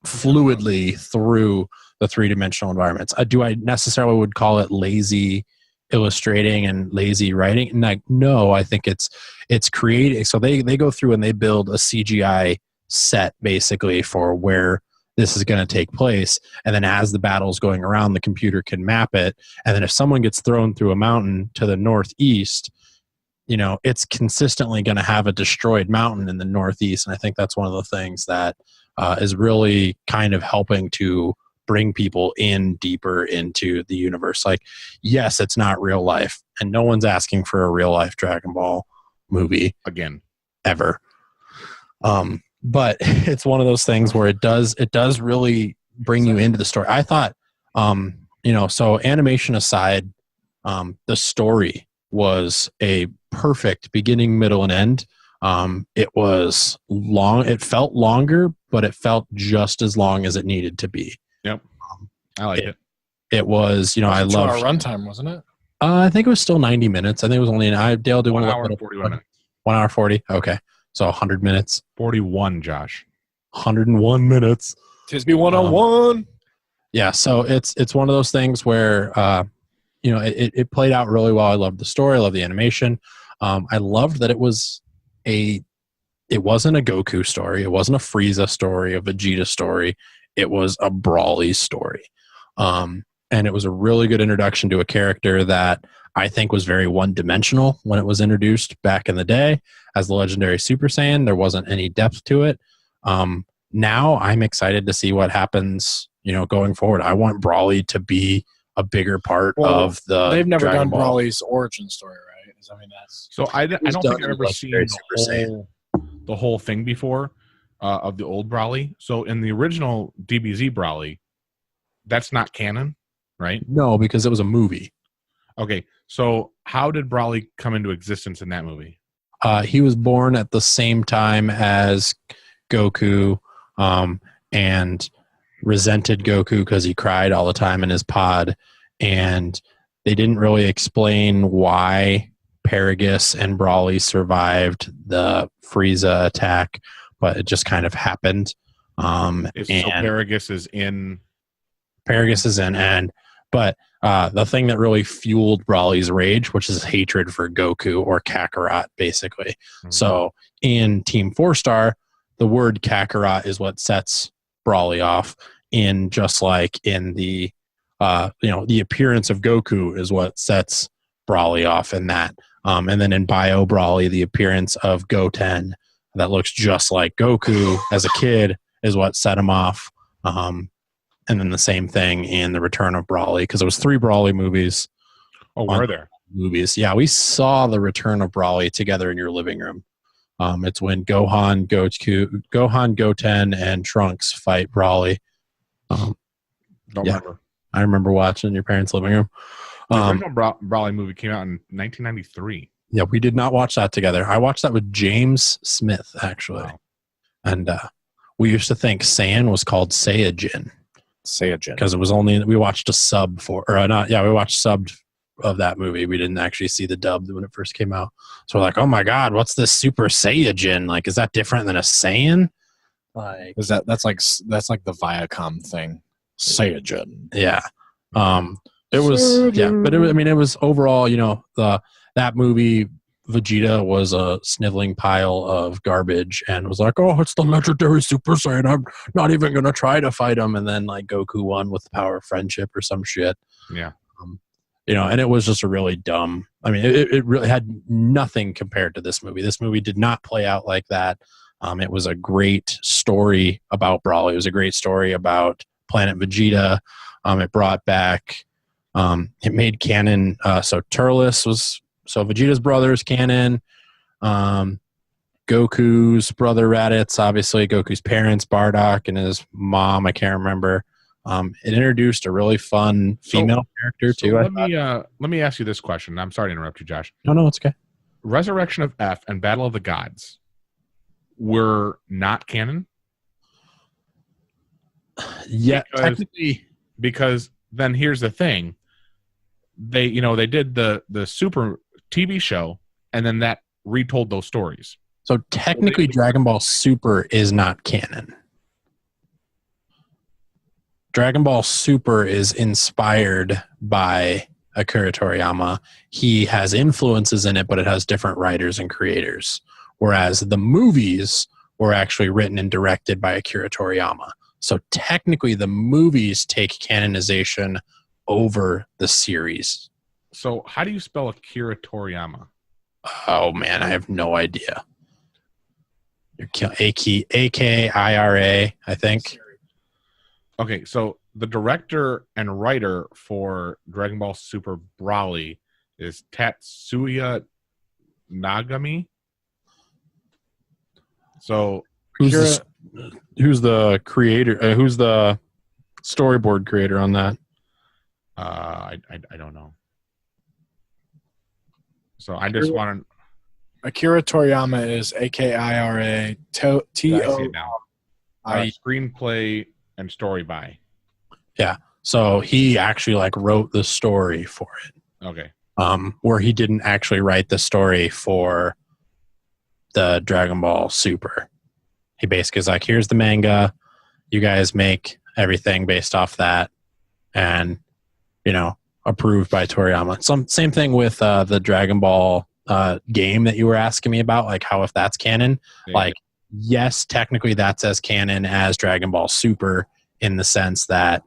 fluidly through the 3-dimensional environments. Do I necessarily would call it lazy illustrating and lazy writing? No, I think it's creating. So they go through and they build a CGI set basically for where this is going to take place, and then as the battle's going around, the computer can map it, and then if someone gets thrown through a mountain to the northeast, it's consistently going to have a destroyed mountain in the northeast. And I think that's one of the things that is really kind of helping to bring people in deeper into the universe. Like, yes, it's not real life, and no one's asking for a real life Dragon Ball movie
again
ever. But it's one of those things where it does really bring you into the story. I thought, so animation aside, the story was a perfect beginning, middle, and end. It was long. It felt longer, but it felt just as long as it needed to be.
Yep. I like it.
It was, I love
our runtime, wasn't it?
I think it was still 90 minutes. I think it was only Dale did
1 hour and 41 minutes.
1 hour 40. Okay. So 100 minutes.
41, Josh.
101 minutes.
Tisby 101.
Yeah. So it's one of those things where, it played out really well. I loved the story. I loved the animation. I loved that it wasn't a Goku story. It wasn't a Frieza story, a Vegeta story. It was a Brawly story. And it was a really good introduction to a character that I think was very one-dimensional when it was introduced back in the day as the legendary Super Saiyan. There wasn't any depth to it. Now I'm excited to see what happens, going forward. I want Brawly to be a bigger part of the
They've never
Dragon
done
Ball.
Brawly's origin story, right? I mean, that's
So I don't think I've ever seen
Super
the whole thing before of the old Brawly. So in the original DBZ Brawly, that's not canon, right?
No, because it was a movie.
Okay, so how did Brawly come into existence in that movie?
He was born at the same time as Goku, and resented Goku because he cried all the time in his pod, and they didn't really explain why Paragus and Brawly survived the Frieza attack, but it just kind of happened.
So Paragus is in.
Paragus is in, but the thing that really fueled Brawly's rage, which is hatred for Goku or Kakarot, basically.
Mm-hmm.
So in Team 4-Star, the word Kakarot is what sets Brawly off. Just like in the appearance of Goku is what sets Brawly off in that. And then in Bio Brawly, the appearance of Goten that looks just like Goku as a kid is what set him off. And then the same thing in the Return of Brawly, because there was 3 Brawly movies.
Oh, were there?
Movies. Yeah, we saw the Return of Brawly together in your living room. It's when Gohan, Goten, and Trunks fight Brawly.
Don't remember.
I remember watching in your parents' living room.
The original Brawly movie came out in 1993.
Yeah, we did not watch that together. I watched that with James Smith, actually.
Wow.
And we used to think Saiyan was called Saiyajin. Because it was only, we watched a sub we watched subbed of that movie. We didn't actually see the dub when it first came out. So we're like, oh my God, what's this Super Saiyajin? Like, is that different than a Saiyan? Like,
that's like the Viacom thing. Saiyajin.
Yeah. It was, but it was overall, that movie, Vegeta was a sniveling pile of garbage and was like, oh, it's the legendary Super Saiyan. I'm not even going to try to fight him. And then like Goku won with the power of friendship or some shit.
Yeah.
And it was just a really dumb, it really had nothing compared to this movie. This movie did not play out like that. It was a great story about Brawly. It was a great story about Planet Vegeta. It brought back, it made canon. So Turles was, Vegeta's brother is canon. Goku's brother Raditz, obviously Goku's parents, Bardock, and his mom, I can't remember. It introduced a really fun female character too.
Let me ask you this question. I'm sorry to interrupt you, Josh.
No, it's okay.
Resurrection of F and Battle of the Gods were not canon?
Yeah, technically.
Because then here's the thing. They did the Super TV show, and then that retold those stories.
So technically, Dragon Ball Super is not canon. Dragon Ball Super is inspired by Akira Toriyama. He has influences in it, but it has different writers and creators. Whereas the movies were actually written and directed by Akira Toriyama. So technically, the movies take canonization over the series.
So how do you spell Akira Toriyama?
Oh, man, I have no idea. A-K-I-R-A, I think.
Okay, so the director and writer for Dragon Ball Super Brawly is Tatsuya Nagami. So
who's the creator? Who's the storyboard creator on that?
I don't know. So I just want to.
Akira Toriyama is A-K-I-R-A T-O.
Screenplay and story by.
Yeah. So he actually wrote the story for it.
Okay.
Where he didn't actually write the story for the Dragon Ball Super. He basically is like, here's the manga. You guys make everything based off that. And, approved by Toriyama. Same thing with the Dragon Ball game that you were asking me about, like how if that's canon.
Yeah.
Like, yes, technically that's as canon as Dragon Ball Super in the sense that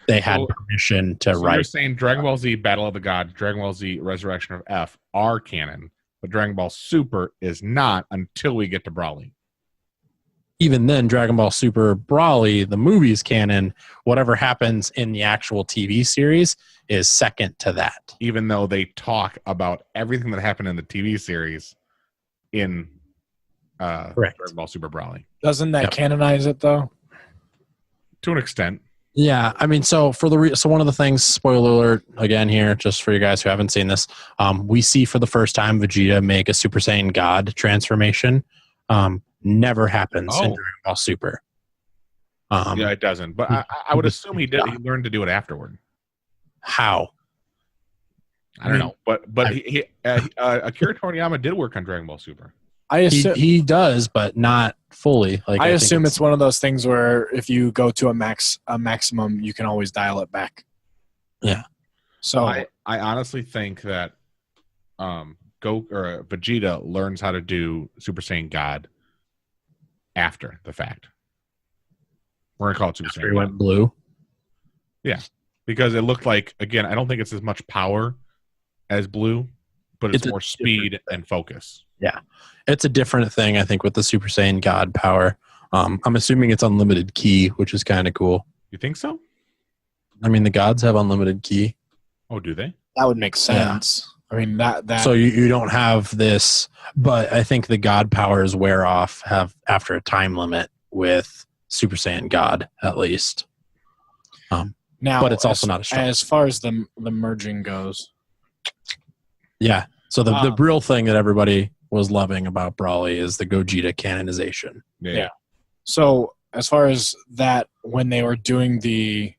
they had permission to write.
You're saying Dragon Ball Z Battle of the Gods, Dragon Ball Z Resurrection of F are canon, but Dragon Ball Super is not until we get to Broly.
Even then, Dragon Ball Super Broly, the movie's canon. Whatever happens in the actual TV series is second to that.
Even though they talk about everything that happened in the TV series in Dragon Ball Super Broly.
Doesn't that canonize it though?
To an extent.
Yeah, I mean, so so one of the things, spoiler alert again here, just for you guys who haven't seen this, we see for the first time Vegeta make a Super Saiyan God transformation. Never happens in Dragon Ball Super.
Yeah, it doesn't. But I would assume he did. He learned to do it afterward.
How?
I don't know. But Akira Toriyama did work on Dragon Ball Super.
I assume
he does, but not fully. Like
I assume it's one of those things where if you go to a maximum, you can always dial it back.
Yeah.
So
I honestly think that Vegeta learns how to do Super Saiyan God after the fact. We're gonna call it Super Saiyan.
He went blue.
Yeah, because it looked like, again, I don't think it's as much power as blue, but it's more speed and focus.
Yeah, it's a different thing, I think, with the Super Saiyan God power. I'm assuming it's unlimited ki, which is kind of cool.
You think so?
I mean, the gods have unlimited ki.
Oh, do they?
That would make sense. Yeah. I mean, that.
So you don't have this, but I think the God powers wear off after a time limit with Super Saiyan God, at least.
Now,
but it's also not as strong.
As far as the merging goes.
Yeah. So the real thing that everybody was loving about Broly is the Gogeta canonization.
Yeah.
So as far as that, when they were doing the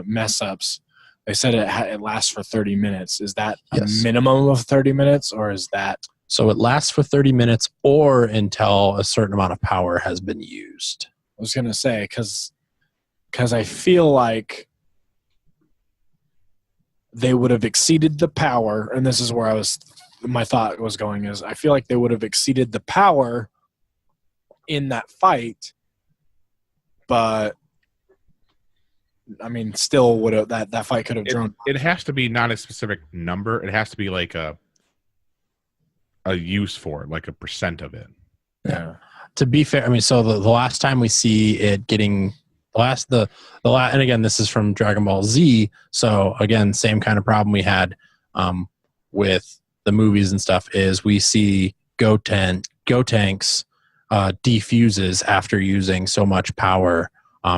mess ups, they said it lasts for 30 minutes. Is that a minimum of 30 minutes, or is that?
So it lasts for 30 minutes or until a certain amount of power has been used.
I was gonna say because I feel like they would have exceeded the power, and this is where my thought was going, is I feel like they would have exceeded the power in that fight, but I mean, still would have that fight could have drawn.
It has to be not a specific number. It has to be like a use for it, like a percent of it.
Yeah.
To be fair, I mean, so the last time we see it getting and again, this is from Dragon Ball Z. So again, same kind of problem we had with the movies and stuff is we see Gotenks defuses after using so much power.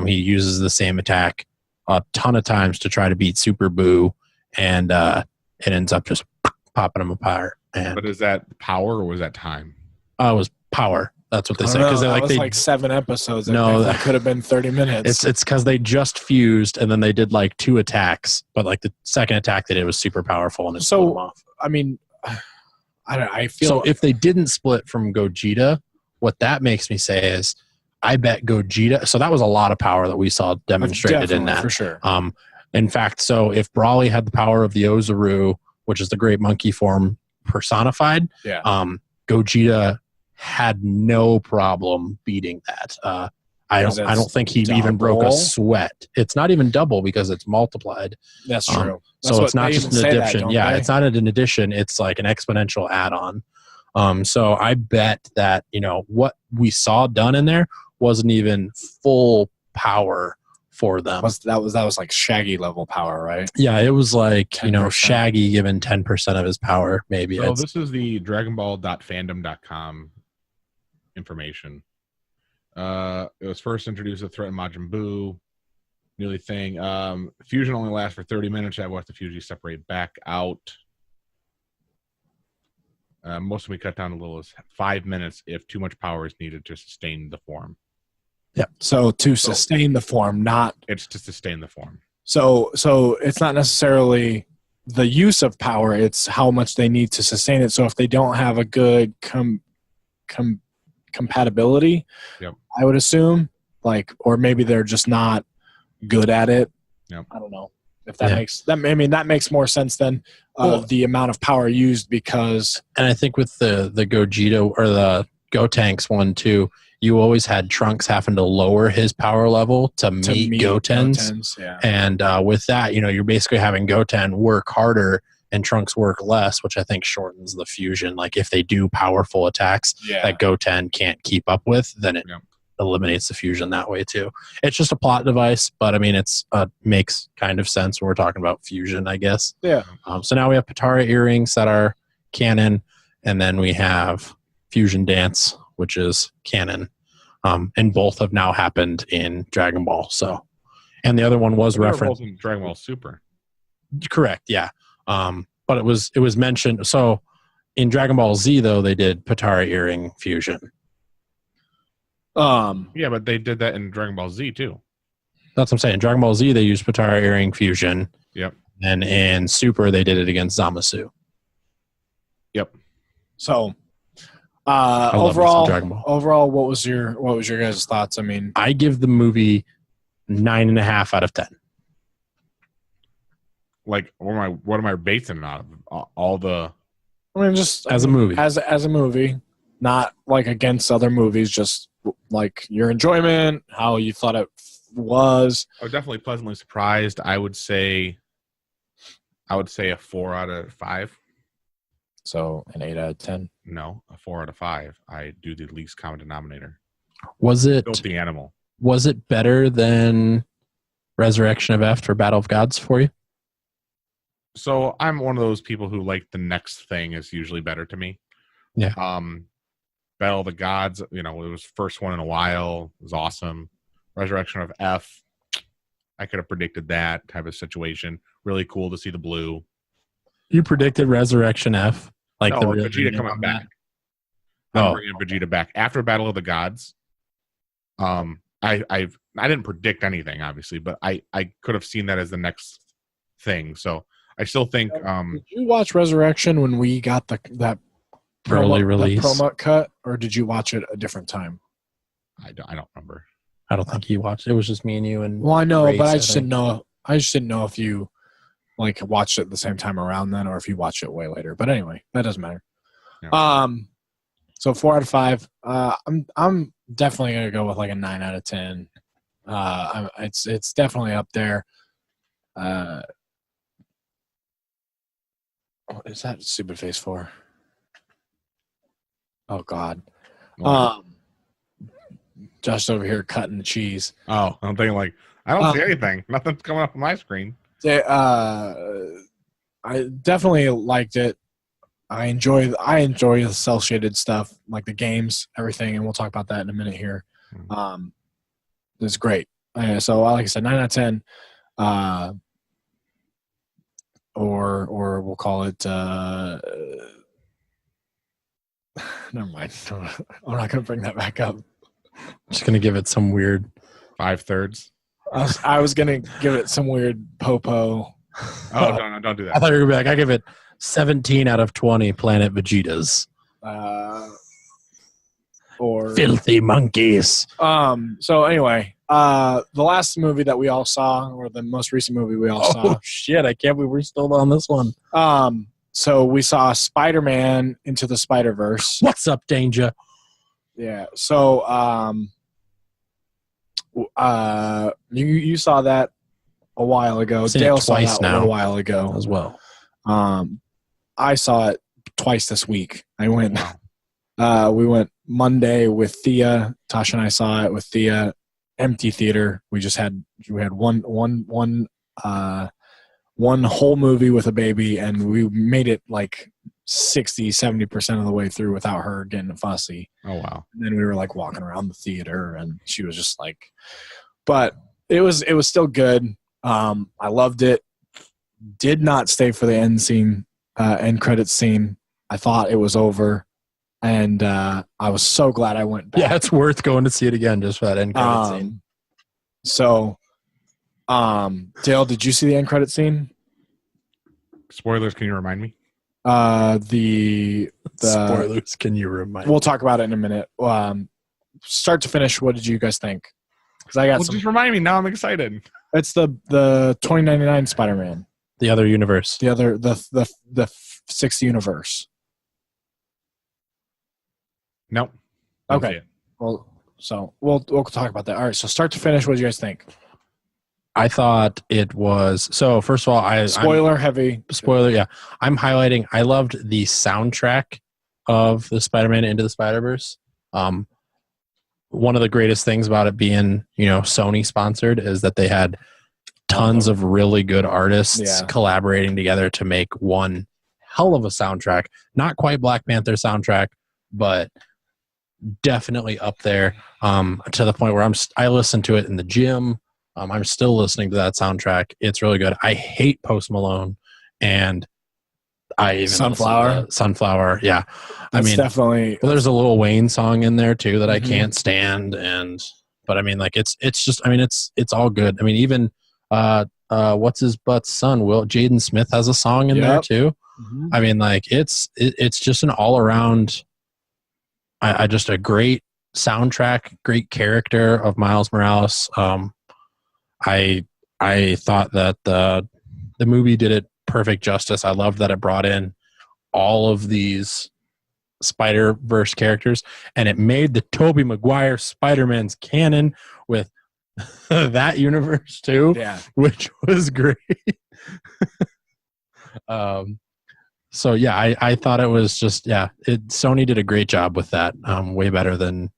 He uses the same attack a ton of times to try to beat Super Buu, and it ends up just popping him apart.
But is that power or was that time?
It was power. That's what they said. Because
they like 7 episodes. That could have been 30 minutes.
It's because they just fused and then they did like 2 attacks, but like the second attack they did was super powerful and it blew them off.
I mean, I feel
so. If they didn't split from Gogeta, what that makes me say is, I bet Gogeta. So that was a lot of power that we saw demonstrated in that
for sure.
In fact, so if Broly had the power of the Ozaru, which is the great monkey form personified, Gogeta had no problem beating that. I don't think he even broke a sweat. It's not even double because it's multiplied.
That's true.
So it's not just an addition. It's not an addition. It's like an exponential add-on. So I bet that, what we saw done in there wasn't even full power for them.
That was like Shaggy level power, right?
Yeah, it was like 10%. Shaggy given 10% of his power, maybe.
So this is the DragonBall.fandom.com information. It was first introduced at threat in Majin Buu. Nearly thing. Fusion only lasts for 30 minutes. I watch the fusion separate back out. Most of them cut down a little as 5 minutes if too much power is needed to sustain the form.
Yeah. So to sustain the form,
it's to sustain the form.
So it's not necessarily the use of power; it's how much they need to sustain it. So if they don't have a good compatibility, I would assume, or maybe they're just not good at it.
Yep.
I don't know. If that makes that, I mean, that makes more sense than the amount of power used because.
And I think with the Gogeta or the Gotenks one too, you always had Trunks having to lower his power level to meet Gotens.
Yeah.
And with that, you're basically having Goten work harder and Trunks work less, which I think shortens the fusion. Like if they do powerful attacks that Goten can't keep up with, then it eliminates the fusion that way too. It's just a plot device, but I mean, it's makes kind of sense when we're talking about fusion, I guess.
Yeah.
So now we have Patara earrings that are canon, and then we have Fusion Dance, which is canon. And both have now happened in Dragon Ball. So, and the other one was referenced
in Dragon Ball Super.
Correct, yeah. But it was mentioned. So in Dragon Ball Z though, they did Patara earring fusion.
Yeah, but they did that in Dragon Ball Z too.
That's what I'm saying. In Dragon Ball Z, they used Patara earring fusion.
Yep.
And in Super, they did it against Zamasu.
Yep.
So, overall, what was your guys' thoughts? I mean,
I give the movie 9.5 out of 10.
Like, what am I basing it on? All the.
I mean, just
as a movie,
as a movie, not like against other movies. Just like your enjoyment, how you thought it was.
I was definitely pleasantly surprised. I would say a 4 out of 5.
So an 8 out of 10.
No, a 4 out of 5. I do the least common denominator.
Was it
Filthy animal?
Was it better than Resurrection of F or Battle of Gods for you?
So I'm one of those people who like the next thing is usually better to me.
Yeah.
Battle of the Gods, it was first one in a while. It was awesome. Resurrection of F, I could have predicted that type of situation. Really cool to see the blue.
You predicted Resurrection F, like the real
Vegeta coming back. I'm bringing Vegeta back after Battle of the Gods. I didn't predict anything, obviously, but I could have seen that as the next thing. So I still think.
Did you watch Resurrection when we got that
early release
promo cut, or did you watch it a different time?
I don't remember.
I don't think you watched it. It was just me and you. And
well, I know, but I just didn't know. I just didn't know if you like watched it at the same time around then, or if you watched it way later. But anyway, that doesn't matter. Yeah. So 4 out of 5. I'm definitely gonna go with like a 9 out of 10. It's definitely up there. What is that stupid face for? Oh God. Josh over here cutting the cheese.
Oh, I'm thinking like I don't see anything. Nothing's coming up on my screen.
I definitely liked it. I enjoy the cell shaded stuff, like the games, everything, and we'll talk about that in a minute here. It's great. So like I said, 9 out of 10. Or we'll call it never mind. I'm not gonna bring that back up.
Just gonna give it some weird
5/3.
I was gonna give it some weird popo.
Oh no, don't do that.
I thought you were gonna be like, I give it 17 out of 20 Planet Vegetas.
Or
filthy monkeys.
So anyway, the last movie that we all saw, or the most recent movie we all saw.
Oh shit! I can't believe we're still on this one.
So we saw Spider-Man Into the Spider-Verse.
What's up, Danger?
Yeah. So you saw that a while ago. Dale saw that a while ago
as well.
I saw it twice this week. We went Monday with Thea. Tasha and I saw it with Thea. Empty theater. We had one whole movie with a baby, and we made it like 60-70% of the way through without her getting fussy.
Oh wow.
And then we were like walking around the theater, and she was just like, but it was still good. I loved it. Did not stay for the end credits scene. I thought it was over, and I was so glad I went back.
Yeah, it's worth going to see it again just for that end credits scene.
So, Dale, did you see the end credit scene?
Spoilers, can you remind me?
The
spoilers, can you remind me?
We'll talk about it in a minute. Start to finish, what did you guys think? because I got
Well,
some.
just remind me. Now I'm excited.
It's the 2099 Spider-Man.
The other universe.
The other the sixth universe.
Nope. Don't
Okay.
see it.
Well, so we'll talk about that. All right. So start to finish, what do you guys think?
I thought it was so. First of all,
Spoiler heavy.
spoiler. Yeah, I'm highlighting. I loved the soundtrack of the Spider-Man Into the Spider-Verse. One of the greatest things about it being, Sony sponsored is that they had tons of really good artists collaborating together to make one hell of a soundtrack. Not quite Black Panther soundtrack, but definitely up there, to the point where I listen to it in the gym. I'm still listening to that soundtrack. It's really good. I hate Post Malone, and I even Sunflower. Yeah,
That's definitely.
Well, there's a Lil Wayne song in there too that I can't stand, but I mean, like it's just. I mean, it's all good. I mean, even what's his butt's son? Jaden Smith has a song in there too. Mm-hmm. I mean, like it's just an all around. I just a great soundtrack, great character of Miles Morales. I thought that the movie did it perfect justice. I loved that it brought in all of these Spider-Verse characters, and it made the Tobey Maguire Spider-Man's canon with that universe too, which was great. So yeah, I thought it was just Sony did a great job with that. Way better than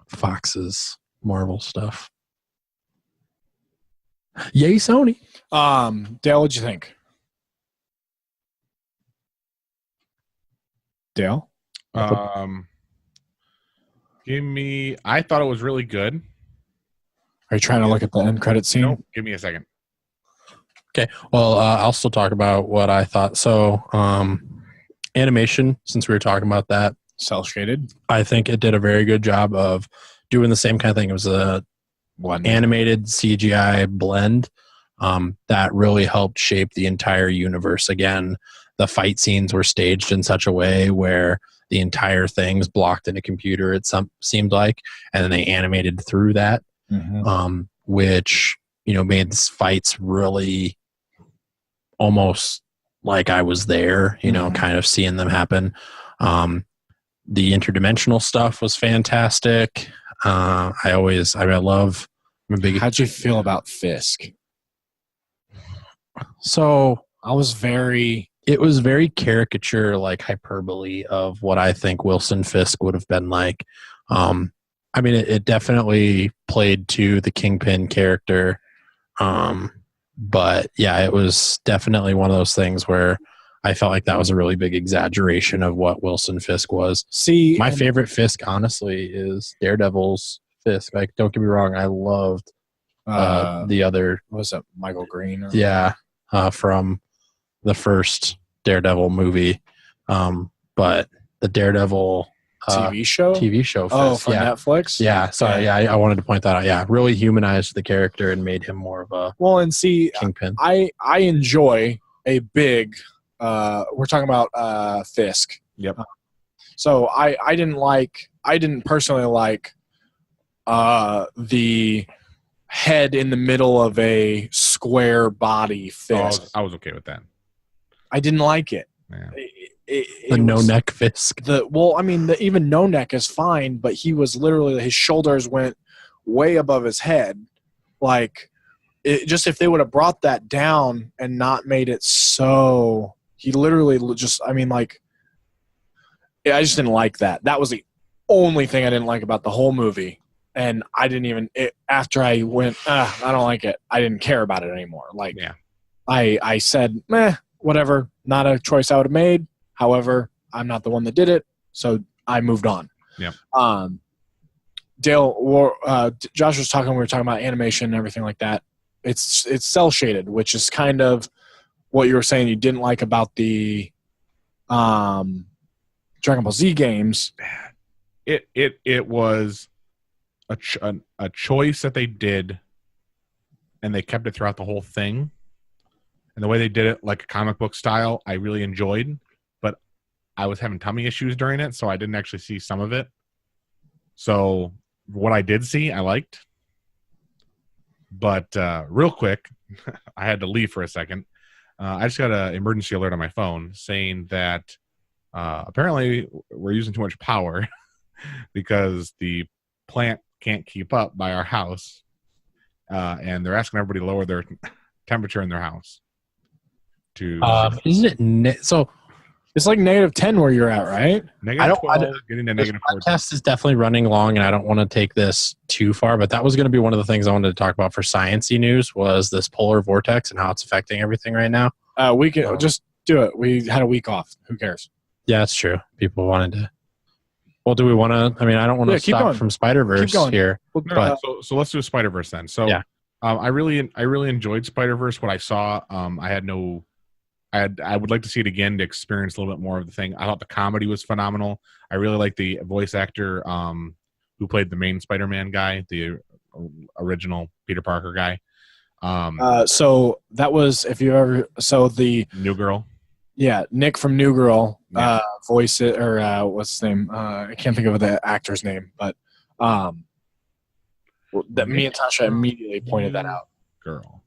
Fox's Marvel stuff. Yay, Sony.
Dale, what'd you think? Dale?
I thought it was really good.
Are you trying to look at the end credit scene?
Nope. Give me a second.
Okay. Well, I'll still talk about what I thought. So, animation, since we were talking about that.
Cell shaded.
I think it did a very good job of doing the same kind of thing. It was a animated CGI blend that really helped shape the entire universe. Again, the fight scenes were staged in such a way where the entire thing's blocked in a computer, it seemed like, and then they animated through that, which made these fights really almost like I was there, kind of seeing them happen. The interdimensional stuff was fantastic. How'd
you feel about Fisk?
So
it
was very caricature, like hyperbole of what I think Wilson Fisk would have been like. I mean, it definitely played to the Kingpin character. But yeah, it was definitely one of those things where I felt like that was a really big exaggeration of what Wilson Fisk was. My favorite Fisk, honestly, is Daredevil's Fisk. Like, don't get me wrong, I loved the other.
What was it, Michael Green?
From the first Daredevil movie. But the Daredevil
TV show
Fisk,
from Netflix.
I wanted to point that out. Yeah, really humanized the character and made him more of a Kingpin.
I enjoy a big we're talking about Fisk.
Yep.
So I didn't personally like the head in the middle of a square body Fisk.
I was okay with that.
I didn't like it.
Yeah.
The no neck Fisk.
Even no neck is fine, but he was literally, his shoulders went way above his head. Like, if they would have brought that down and not made it so, he literally just, I just didn't like that. That was the only thing I didn't like about the whole movie. And I didn't even, after I went, I don't like it, I didn't care about it anymore. Like, I said, whatever, not a choice I would have made. However, I'm not the one that did it, so I moved on.
Yeah.
Dale, Josh was talking. We were talking about animation and everything like that. It's cell shaded, which is kind of what you were saying you didn't like about the Dragon Ball Z games.
It was a choice that they did, and they kept it throughout the whole thing. And the way they did it, like a comic book style, I really enjoyed. But I was having tummy issues during it, so I didn't actually see some of it. So what I did see, I liked. But real quick, I had to leave for a second. I just got an emergency alert on my phone saying that apparently we're using too much power because the plant can't keep up by our house. And they're asking everybody to lower their temperature in their house.
Isn't it so?
It's like -10 where you're at, right?
Negative 12, getting to
This
negative 14.
podcast is definitely running long, and I don't want to take this too far, but that was going to be one of the things I wanted to talk about for sciencey news was this polar vortex and how it's affecting everything right now.
We can just do it. We had a week off. Who cares?
Yeah, it's true. People wanted to. Well, do we want to? I mean, I don't want to stop
going.
from Spider-Verse here.
No, so let's do a Spider-Verse then. So
yeah.
I really enjoyed Spider-Verse. What I saw, I would like to see it again to experience a little bit more of the thing. I thought the comedy was phenomenal. I really like the voice actor who played the main Spider-Man guy, the original Peter Parker guy.
So that was the
New Girl.
Yeah, Nick from New Girl voice it, or what's his name? I can't think of the actor's name, but that me and Tasha immediately pointed that out.
Girl.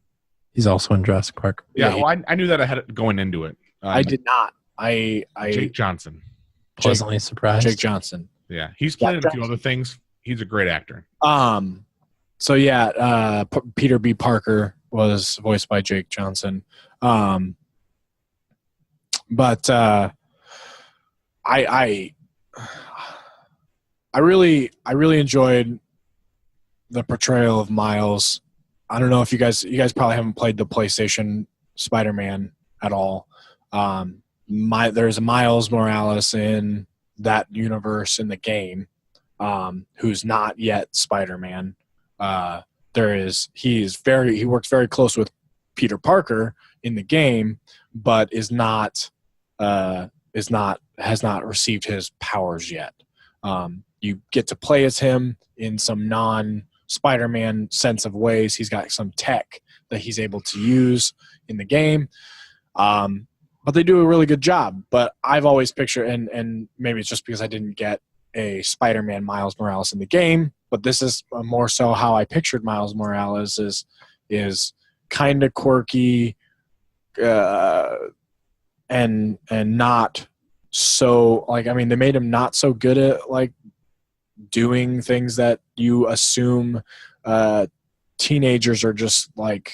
He's also in Jurassic Park.
Yeah, well, I knew that ahead going into it.
I did not.
Jake Johnson.
Pleasantly surprised.
Jake Johnson.
Yeah, he's played in a few other things. He's a great actor.
So yeah, Peter B. Parker was voiced by Jake Johnson. But I really enjoyed the portrayal of Miles. I don't know if you guys probably haven't played the PlayStation Spider-Man at all. There's a Miles Morales in that universe in the game, who's not yet Spider-Man. He works very close with Peter Parker in the game, but has not received his powers yet. You get to play as him in some non-Spider-Man sense of ways. He's got some tech that he's able to use in the game. But they do a really good job. But I've always pictured, and maybe it's just because I didn't get a Spider-Man Miles Morales in the game, but this is more so how I pictured Miles Morales is kind of quirky, and not so they made him not so good at doing things that you assume teenagers are just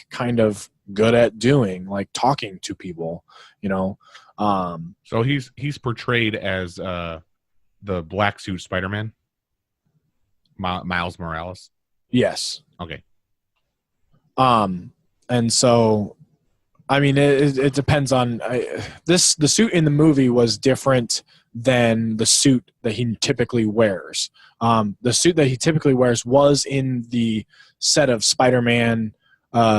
kind of good at doing, like talking to people, So
he's portrayed as the black suit Spider-Man, Miles Morales.
Yes.
Okay.
And so, I mean, it depends on the suit in the movie was different than the suit that he typically wears. The suit that he typically wears was in the set of Spider-Man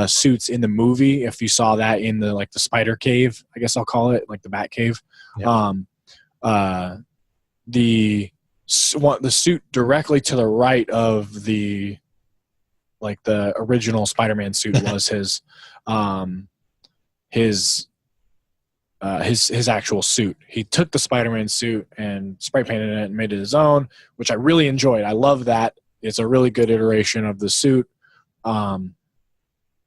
suits in the movie. If you saw that in the Spider Cave, I guess I'll call it, the Bat Cave. Yep. The suit directly to the right of the original Spider-Man suit was his actual suit. He took the Spider-Man suit and spray painted it and made it his own, which I really enjoyed. I love that. It's a really good iteration of the suit.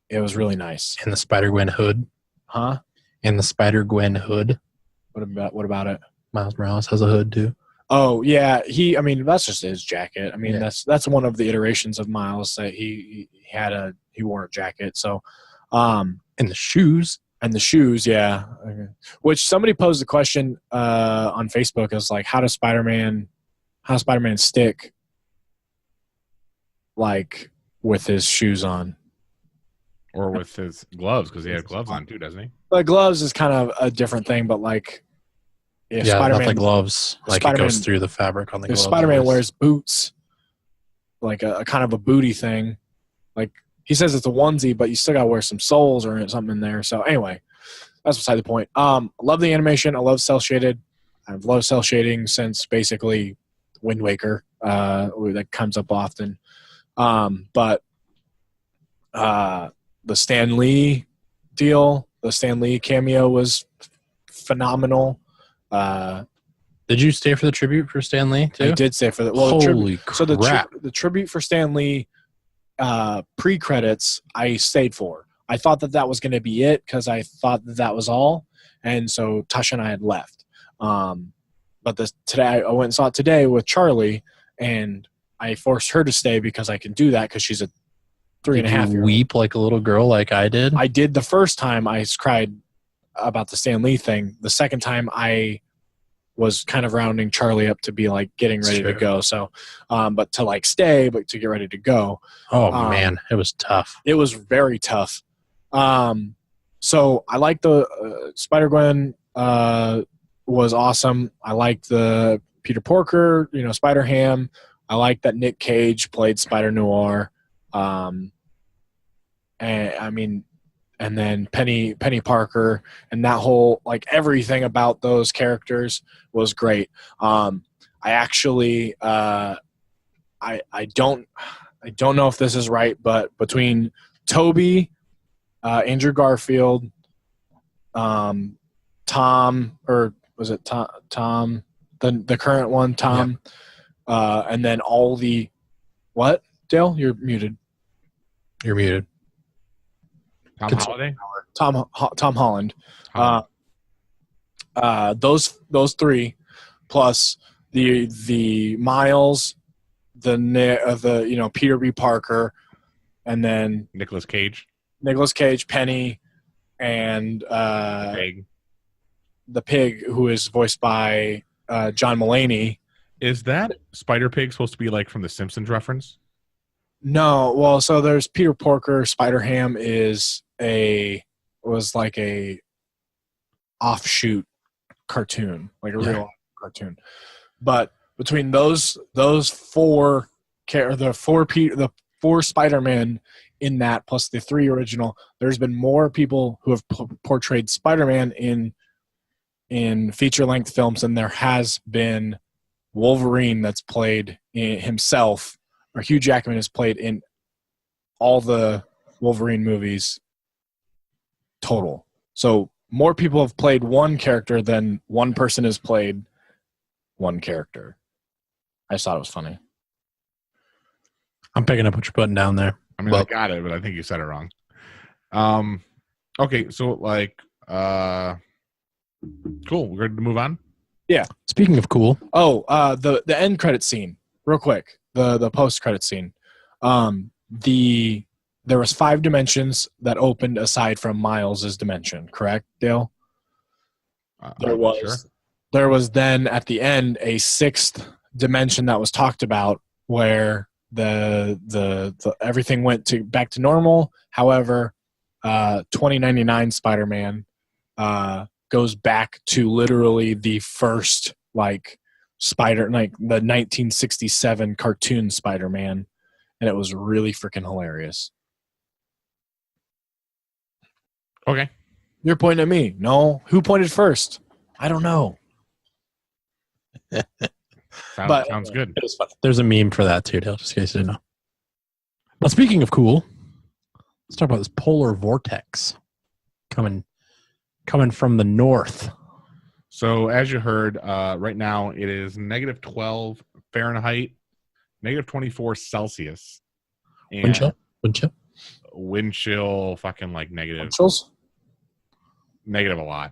It was really nice.
And the Spider-Gwen hood.
Huh?
And the Spider-Gwen hood.
What about it?
Miles Morales has a hood too.
Oh yeah, that's just his jacket. I mean, that's one of the iterations of Miles that he wore a jacket. So,
and the shoes.
And the shoes, yeah. Which somebody posed the question on Facebook is how does Spider-Man stick with his shoes on?
Or with his gloves, because he had gloves on too, doesn't he?
But gloves is kind of a different thing, but if Spider-Man,
not the gloves. It goes through the fabric on the gloves.
If Spider-Man wears boots, a kind of a booty thing, he says it's a onesie, but you still got to wear some soles or something in there. So anyway, that's beside the point. Love the animation. I love cell shaded. I've loved cell shading since basically Wind Waker. That comes up often. But the Stan Lee deal, the Stan Lee cameo was phenomenal.
Did you stay for the tribute for Stan Lee too?
I did stay for that.
Holy crap!
So the tribute for Stan Lee pre-credits I stayed for. I thought that was going to be it because I thought that was all, and so Tasha and I had left. But today I went and saw it today with Charlie, and I forced her to stay because I can do that because she's a 3.5-year-old.
Weep like a little girl like I did?
I did the first time. I cried about the Stan Lee thing. The second time I was kind of rounding Charlie up to be like getting ready to go. So, but to like stay, but to get ready to go.
Oh man, it was tough.
It was very tough. So I like the Spider-Gwen was awesome. I liked the Peter Porker, Spider-Ham. I like that Nick Cage played Spider-Noir. And then Penny Parker and that whole, like, everything about those characters was great. I actually, I don't know if this is right, but between Toby, Andrew Garfield, Tom, or was it Tom, the current one, Tom, and then all the, what? Dale, you're muted.
You're muted.
Tom Holliday?
Tom Holland. Those three, plus the Miles, the Peter B. Parker, and then
Nicolas Cage,
Penny, and
Pig.
The pig, who is voiced by John Mulaney.
Is that Spider Pig supposed to be like from the Simpsons reference?
No, well, so there's Peter Porker. Spider-Ham was like a offshoot cartoon, like a real cartoon. But between those four the four Spider-Man in that, plus the three original, there's been more people who have portrayed Spider-Man in feature-length films than there has been Wolverine that's played himself, or Hugh Jackman has played in all the Wolverine movies total. So more people have played one character than one person has played one character. I just thought it was funny.
I'm picking up what you're putting down there.
I mean, I got it, but I think you said it wrong. Okay, so cool. We're going to move on.
Yeah.
Speaking of cool.
Oh, the end credit scene, real quick. The post credit scene. There was 5 dimensions that opened aside from Miles's dimension. Correct, Dale? There was then at the end a 6th dimension that was talked about where the everything went back to normal. However, 2099 Spider-Man goes back to literally the first the 1967 cartoon Spider-Man, and it was really freaking hilarious.
Okay.
You're pointing at me. No, who pointed first? I don't know.
Sounds good.
It was fun. There's a meme for that too, Dale, just in case you didn't know. But speaking of cool, let's talk about this polar vortex coming from the north.
So as you heard, right now it is -12 Fahrenheit, -24 Celsius. And wind chill fucking like negative. Negative a lot.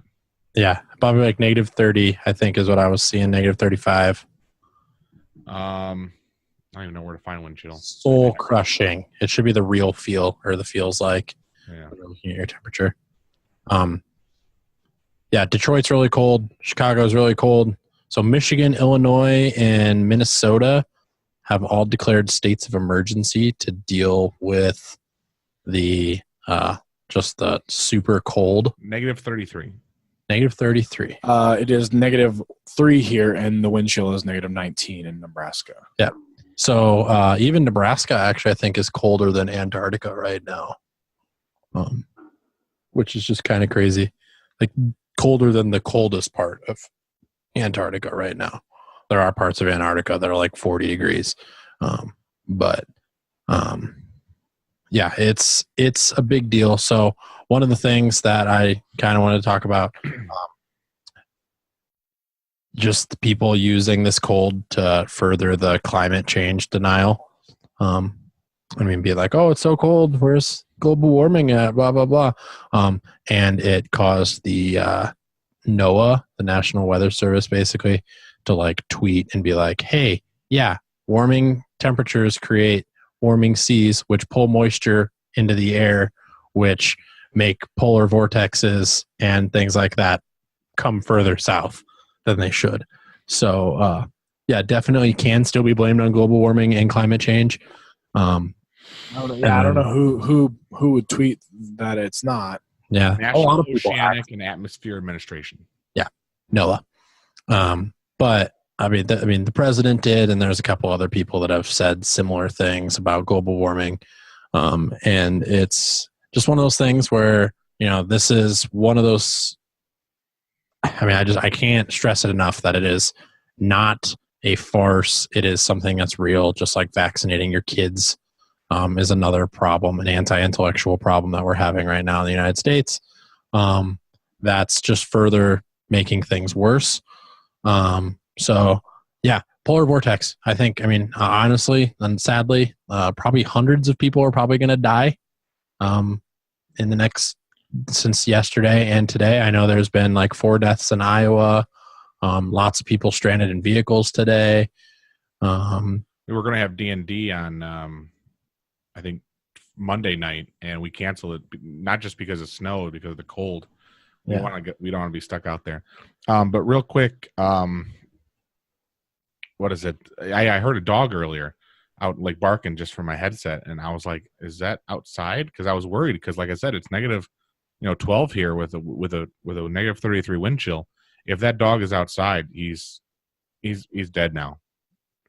Yeah, probably like -30, I think is what I was seeing, -35.
I don't even know where to find wind chill.
Soul crushing. It should be the real feel, or the feels like.
Yeah.
When you're looking at your temperature. Yeah, Detroit's really cold. Chicago's really cold. So Michigan, Illinois, and Minnesota have all declared states of emergency to deal with the just the super cold.
-33.
-33.
It is -3 here, and the wind chill is -19 in Nebraska.
Yeah. So even Nebraska actually, I think, is colder than Antarctica right now, which is just kind of crazy. Like colder than the coldest part of Antarctica right now. There are parts of Antarctica that are like 40 degrees. Yeah, it's a big deal. So one of the things that I kind of wanted to talk about, just the people using this cold to further the climate change denial. I mean, be like, oh, it's so cold. Where's global warming at? Blah, blah, blah. And it caused the NOAA, the National Weather Service, basically to like tweet and be like, hey, yeah, warming temperatures create warming seas, which pull moisture into the air, which make polar vortexes and things like that come further south than they should. So, yeah, definitely can still be blamed on global warming and climate change.
I don't know who would tweet that it's not.
Yeah,
National
a lot of people
Oceanic and Atmosphere Administration.
Yeah, NOAA. But I mean, the president did, and there's a couple other people that have said similar things about global warming. And it's just one of those things where, you know, this is one of those. I mean, I can't stress it enough that it is not a farce. It is something that's real, just like vaccinating your kids is another problem, an anti-intellectual problem that we're having right now in the United States. That's just further making things worse. So, yeah, polar vortex. I think, I mean, honestly and sadly, probably hundreds of people are probably going to die in the next, since yesterday and today. I know there's been like 4 deaths in Iowa. Lots of people stranded in vehicles today.
We were going to have D&D on, I think, Monday night, and we canceled it, not just because of snow, because of the cold. We don't want to be stuck out there. But real quick, what is it? I heard a dog earlier out like barking just from my headset, and I was like, "Is that outside?" Because I was worried because, like I said, it's negative, 12 here with a negative 33 wind chill. If that dog is outside, he's dead now.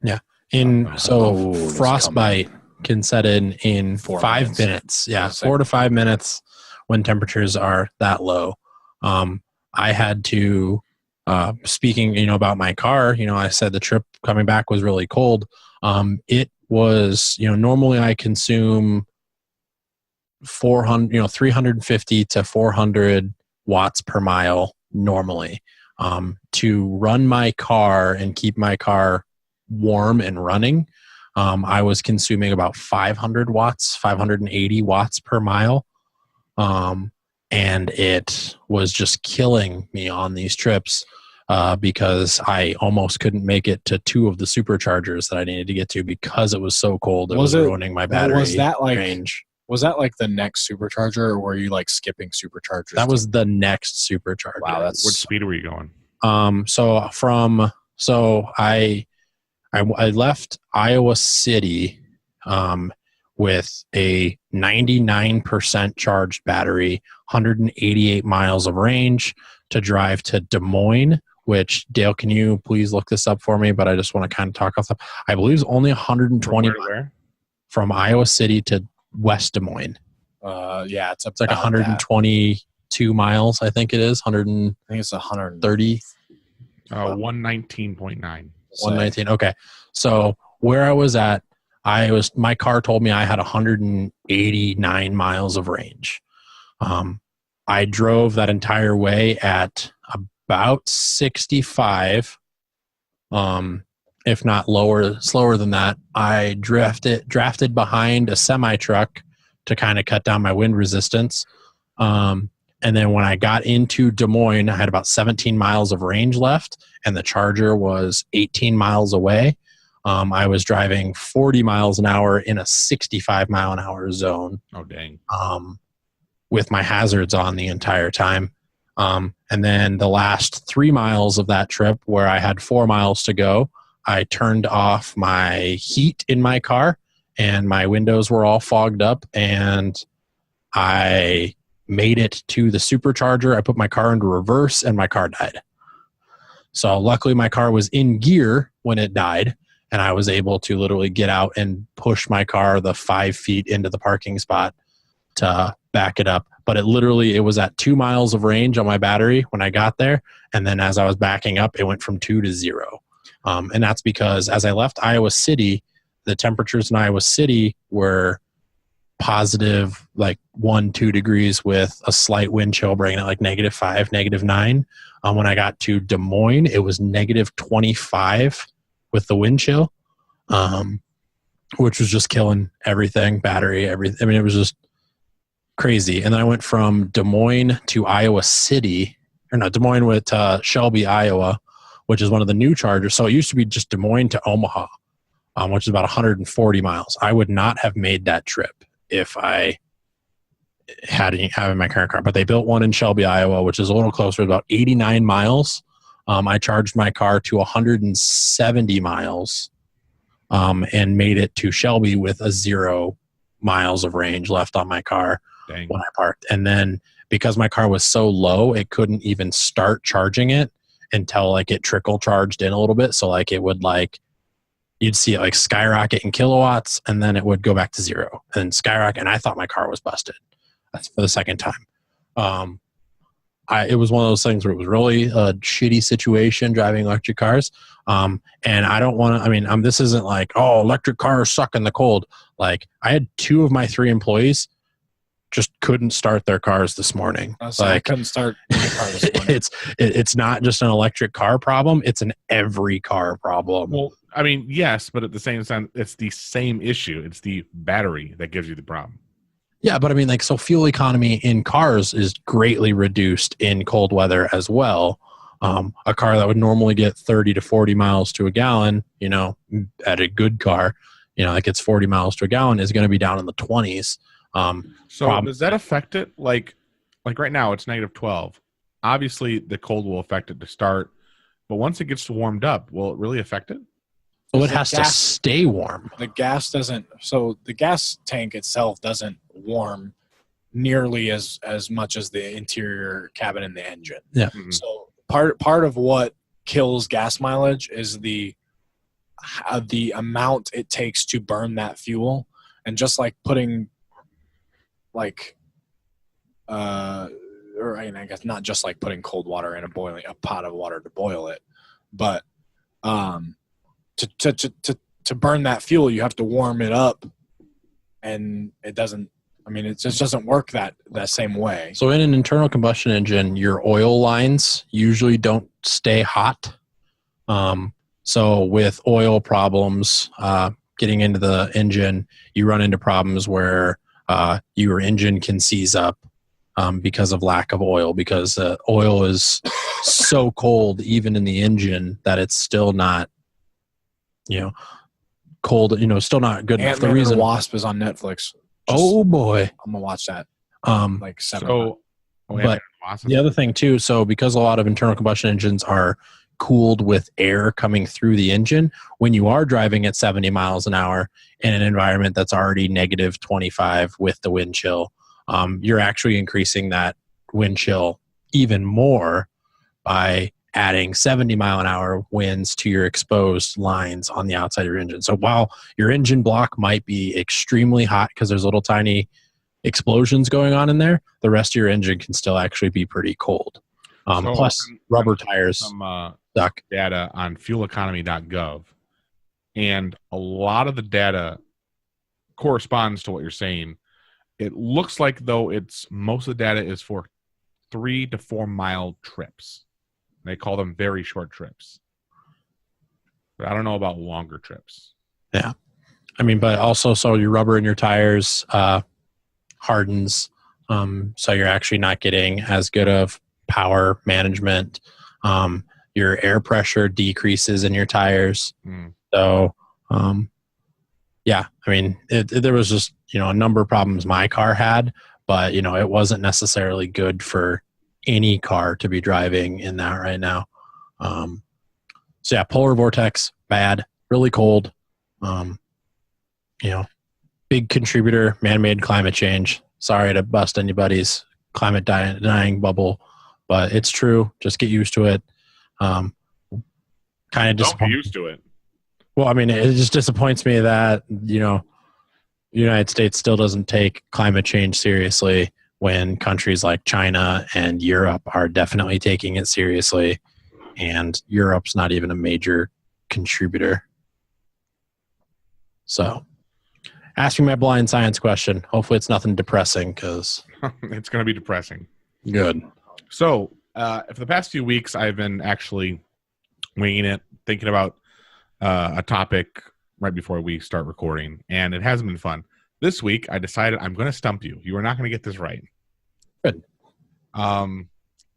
Yeah. Frostbite can set in 5 minutes. Yeah, 4 to 5 minutes when temperatures are that low. I had to, speaking, about my car, I said the trip coming back was really cold. It was, normally I consume 350 to 400 watts per mile normally. To run my car and keep my car warm and running, I was consuming about 500 watts, 580 watts per mile. And it was just killing me on these trips because I almost couldn't make it to 2 of the superchargers that I needed to get to because it was so cold. It was ruining my battery range.
Was that like the next supercharger, or were you like skipping superchargers?
That was the next supercharger.
Wow, what speed were you going?
So I left Iowa City with a 99% charged battery, 188 miles of range to drive to Des Moines, which, Dale, can you please look this up for me? But I just want to kind of talk off the, I believe it's only 120 from Iowa City to West Des Moines.
Yeah, it's
like 122 miles, I think it is.
I think it's 130.
119.9.
119. Okay. So where I was at, my car told me I had 189 miles of range. I drove that entire way at about 65, if not slower than that. I drafted behind a semi truck to kind of cut down my wind resistance. And then when I got into Des Moines, I had about 17 miles of range left, and the charger was 18 miles away. I was driving 40 miles an hour in a 65 mile an hour zone.
Oh, dang.
With my hazards on the entire time. And then the last 3 miles of that trip, where I had 4 miles to go, I turned off my heat in my car and my windows were all fogged up, and I made it to the supercharger. I put my car into reverse and my car died. So luckily my car was in gear when it died, and I was able to literally get out and push my car the 5 feet into the parking spot to back it up. But it was at 2 miles of range on my battery when I got there. And then as I was backing up, it went from 2 to 0. And that's because as I left Iowa City, the temperatures in Iowa City were positive, like 1-2 degrees with a slight wind chill, bringing it like -5, -9. When I got to Des Moines, it was -25 with the wind chill. which was just killing everything, battery, everything. I mean, it was just crazy. And then I went from Des Moines to Iowa City, or not Des Moines with Shelby, Iowa, which is one of the new chargers. So it used to be just Des Moines to Omaha, which is about 140 miles. I would not have made that trip if I having my current car, but they built one in Shelby, Iowa, which is a little closer, about 89 miles. I charged my car to 170 miles and made it to Shelby with a 0 miles of range left on my car.
Dang.
When I parked. And then because my car was so low, it couldn't even start charging it until like it trickle charged in a little bit. So like it would like, you'd see it like skyrocket in kilowatts, and then it would go back to 0 and skyrocket. And I thought my car was busted. That's for the second time. It was one of those things where it was really a shitty situation driving electric cars. And I don't want to, I mean, this isn't like, oh, electric cars suck in the cold. Like I had 2 of my 3 employees just couldn't start their cars this morning.
I couldn't start my car this morning.
It's not just an electric car problem. It's an every car problem.
Well, I mean, yes, but at the same time, it's the same issue. It's the battery that gives you the problem.
Yeah, but I mean, like, so fuel economy in cars is greatly reduced in cold weather as well. A car that would normally get 30 to 40 miles to a gallon, you know, at a good car, you know, that gets 40 miles to a gallon is going to be down in the 20s.
So does that affect it? Like right now it's -12. Obviously the cold will affect it to start, but once it gets warmed up, will it really affect it?
So it has to stay warm.
The gas doesn't. So the gas tank itself doesn't warm nearly as much as the interior cabin and the engine.
Yeah.
Mm-hmm.
So part of what kills gas mileage is the amount it takes to burn that fuel, and just like putting like or I guess not just like putting cold water in a pot of water to boil it, but to burn that fuel, you have to warm it up, and it doesn't. I mean, it just doesn't work that same way.
So in an internal combustion engine, your oil lines usually don't stay hot. So with oil problems, getting into the engine, you run into problems where your engine can seize up because of lack of oil, because oil is so cold even in the engine that it's still not, you know, cold, you know, still not good enough. The reason
Wasp is on Netflix.
Oh boy,
I'm gonna watch that. Like 7.
So,
but the other thing too, so because a lot of internal combustion engines are cooled with air coming through the engine, when you are driving at 70 miles an hour in an environment that's already -25 with the wind chill, you're actually increasing that wind chill even more by adding 70-mile-an-hour winds to your exposed lines on the outside of your engine. So while your engine block might be extremely hot because there's little tiny explosions going on in there, the rest of your engine can still actually be pretty cold. Plus rubber tires.
Some data on fueleconomy.gov, and a lot of the data corresponds to what you're saying. It looks like though most of the data is for 3 to 4 mile trips. They call them very short trips. But I don't know about longer trips.
Yeah. I mean, but also, so your rubber in your tires hardens. So you're actually not getting as good of power management. Your air pressure decreases in your tires. So, yeah, I mean, there was just, you know, a number of problems my car had, but, you know, it wasn't necessarily good for any car to be driving in that right now. So yeah, polar vortex, bad, really cold. You know, big contributor, man-made climate change. Sorry to bust anybody's climate denying bubble, but it's true. Just get used to it. Kind of
Don't get used to it.
Well, I mean, it just disappoints me that, you know, the United States still doesn't take climate change seriously when countries like China and Europe are definitely taking it seriously, and Europe's not even a major contributor. So, asking my blind science question. Hopefully it's nothing depressing, because
it's going to be depressing.
Good.
So, for the past few weeks, I've been actually winging it, thinking about a topic right before we start recording, and it hasn't been fun. This week, I decided I'm going to stump you. You are not going to get this right.
Good.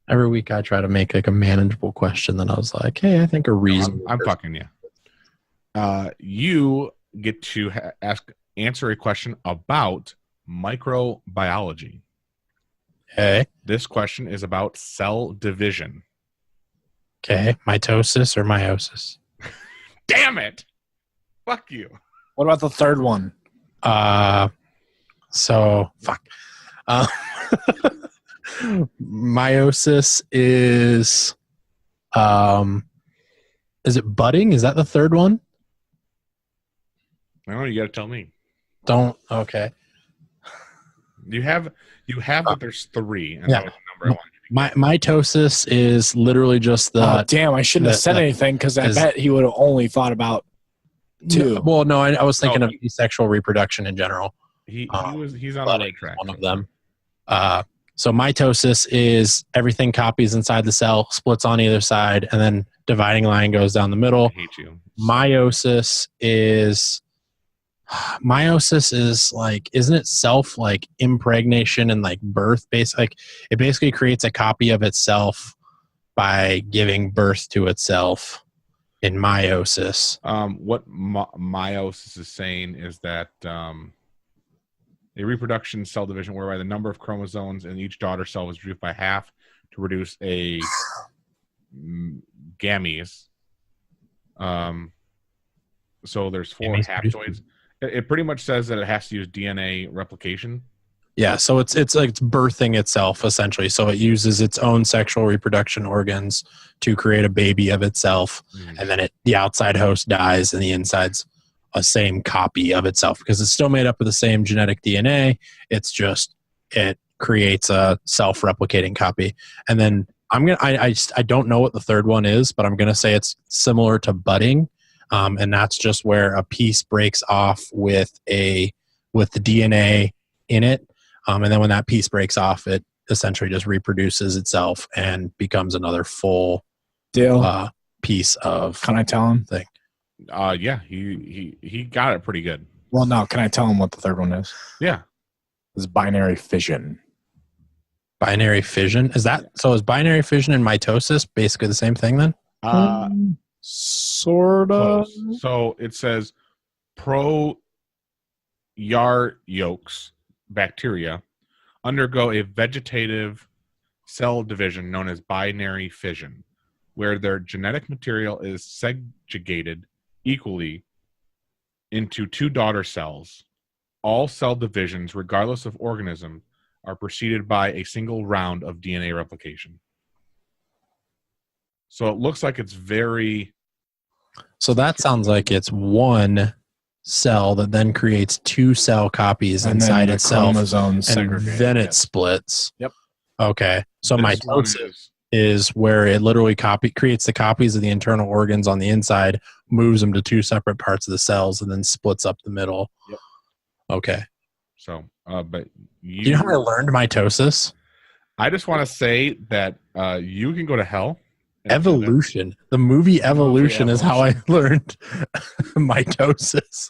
Every week I try to make like a manageable question that I was like, hey, I think a reason.
I'm fucking you. You get to answer a question about microbiology.
Okay.
This question is about cell division.
Okay. Mitosis or meiosis?
Damn it! Fuck you.
What about the third one?
So fuck. Meiosis is it budding? Is that the third one?
I don't know. You got to tell me.
Okay.
You have that there's 3, and that was the number I wanted.
Mitosis is literally just the.
Oh, damn! I shouldn't have said anything because I bet he would have only thought about 2.
Well, no, I was thinking of asexual reproduction in general.
He's on the right track.
One of them. So mitosis is everything copies inside the cell, splits on either side, and then dividing line goes down the middle.
I hate you.
Meiosis is like, isn't it self like impregnation and like birth based? Like it basically creates a copy of itself by giving birth to itself in meiosis.
What meiosis is saying is that a reproduction cell division whereby the number of chromosomes in each daughter cell was reduced by half to produce a gametes. So there's 4 haploids. It pretty much says that it has to use DNA replication.
Yeah, so it's like it's birthing itself essentially. So it uses its own sexual reproduction organs to create a baby of itself, and then the outside host dies, and the inside's a same copy of itself because it's still made up of the same genetic DNA. It's just it creates a self-replicating copy. And then I don't know what the third one is, but I'm gonna say it's similar to budding. And that's just where a piece breaks off with the DNA in it. And then when that piece breaks off, it essentially just reproduces itself and becomes another full piece of.
Can I tell him?
Thing.
Yeah, he got it pretty good.
Well, no. Can I tell him what the third one is?
Yeah,
it's binary fission.
Binary fission is that? So is binary fission and mitosis basically the same thing then?
Sort of.
So it says prokaryotes, bacteria, undergo a vegetative cell division known as binary fission, where their genetic material is segregated equally into 2 daughter cells. All cell divisions, regardless of organism, are preceded by a single round of DNA replication. So it looks like it's very...
So that sounds like it's one cell that then creates 2 cell copies
and
inside itself, and then it
Yep.
splits.
Yep.
Okay. So mitosis is where it literally creates the copies of the internal organs on the inside, moves them to 2 separate parts of the cells, and then splits up the middle.
Yep.
Okay.
So, but
Do you know how I learned mitosis?
I just want to say that you can go to hell.
Evolution. The movie Evolution is how I learned mitosis.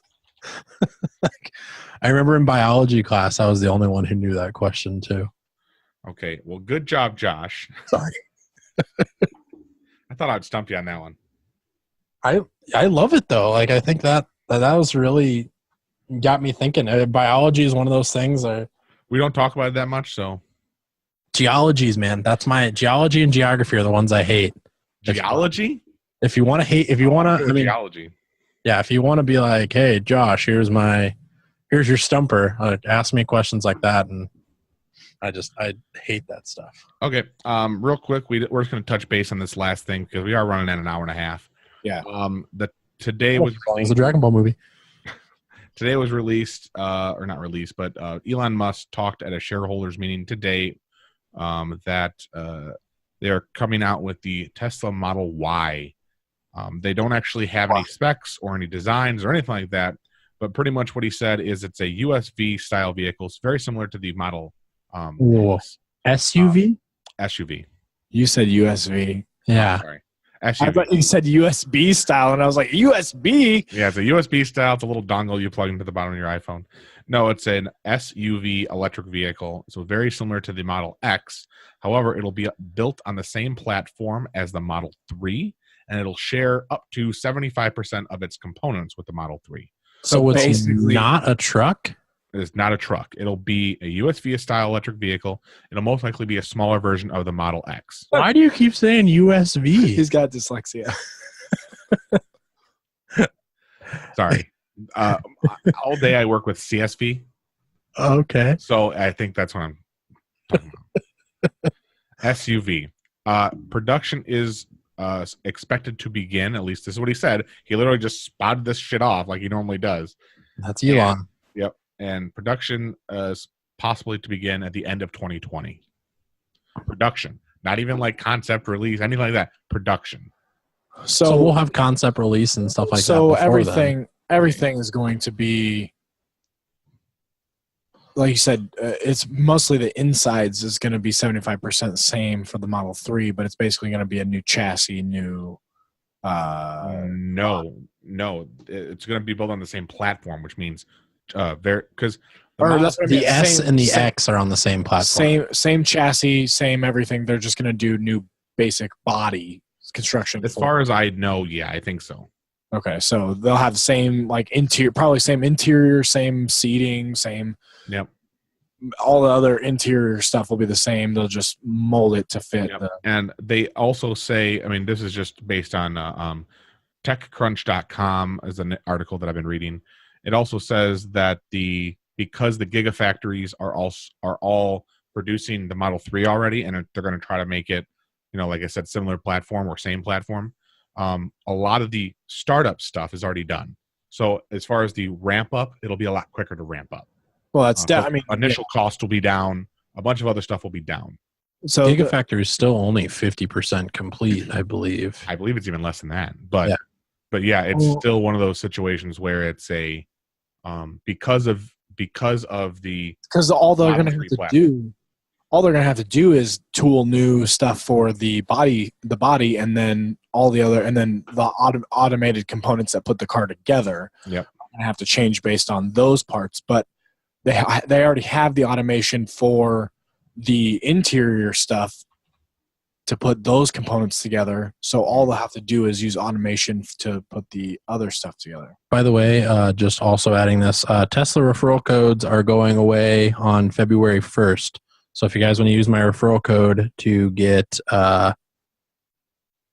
I remember in biology class, I was the only one who knew that question too.
Okay. Well, good job, Josh.
Sorry.
I thought I'd stump you on that one.
I love it though. Like I think that was really got me thinking. Biology is one of those things.
We don't talk about it that much, so.
Geologies, man. That's my geology and geography are the ones I hate.
Geology?
If you want to hate, if you want to,
geology.
Yeah, if you want to be like, hey, Josh, here's your stumper. Ask me questions like that, and I hate that stuff.
Okay, real quick, we're just going to touch base on this last thing because we are running at an hour and a half.
Yeah.
Today was
a Dragon Ball movie.
Today was released, or not released, but Elon Musk talked at a shareholders meeting today that they're coming out with the Tesla Model Y. They don't actually have any specs or any designs or anything like that, but pretty much what he said is it's a USV style vehicle. It's very similar to the Model
SUV?
SUV.
You said USV.
Yeah.
Sorry.
I
SUV.
thought you said USB style, and I was like, USB?
Yeah, it's a USB style. It's a little dongle you plug into the bottom of your iPhone. No, it's an SUV electric vehicle, so very similar to the Model X. However, it'll be built on the same platform as the Model 3, and it'll share up to 75% of its components with the Model 3.
So it's
basically-
not a truck?
It is not a truck. It'll be a USB-style electric vehicle. It'll most likely be a smaller version of the Model X.
Why do you keep saying USB?
He's got dyslexia.
Sorry. All day I work with CSV,
Okay.
so I think that's what I'm talking about. SUV. Production is expected to begin, at least this is what he said. He literally just spotted this shit off like he normally does.
That's Elon.
Yep. And production is possibly to begin at the end of 2020. Production. Not even like concept release, anything like that. Production.
So we'll have concept release and stuff like that.
So
before then.
everything is going to be, like you said, it's mostly the insides is going to be 75% the same for the Model 3, but it's basically going to be a new chassis, new.
No, it's going to be built on the same platform, which means because
The S and the X are on the same platform.
Same chassis, same everything. They're just going to do new basic body construction.
as far as I know, yeah, I think so.
Okay, so they'll have the same like interior, probably same interior, same seating, same.
Yep.
All the other interior stuff will be the same. They'll just mold it to fit.
Yep. And they also say, I mean, this is just based on TechCrunch.com is an article that I've been reading. It also says that because the gigafactories are all producing the Model 3 already, and they're going to try to make it, like I said, similar platform or same platform. A lot of the startup stuff is already done. So as far as the ramp up, it'll be a lot quicker to ramp up.
Well, that's
initial cost will be down. A bunch of other stuff will be down.
So
Gigafactory is still only 50% complete, I believe.
I believe it's even less than that. But yeah, it's still one of those situations where it's a because
all they're going to have to do. All they're going to have to do is tool new stuff for the body, and then all the other, and then the automated components that put the car together.
Yep.
And have to change based on those parts, but they already have the automation for the interior stuff to put those components together. So all they'll have to do is use automation to put the other stuff together.
By the way, just also adding this, Tesla referral codes are going away on February 1st. So if you guys want to use my referral code to get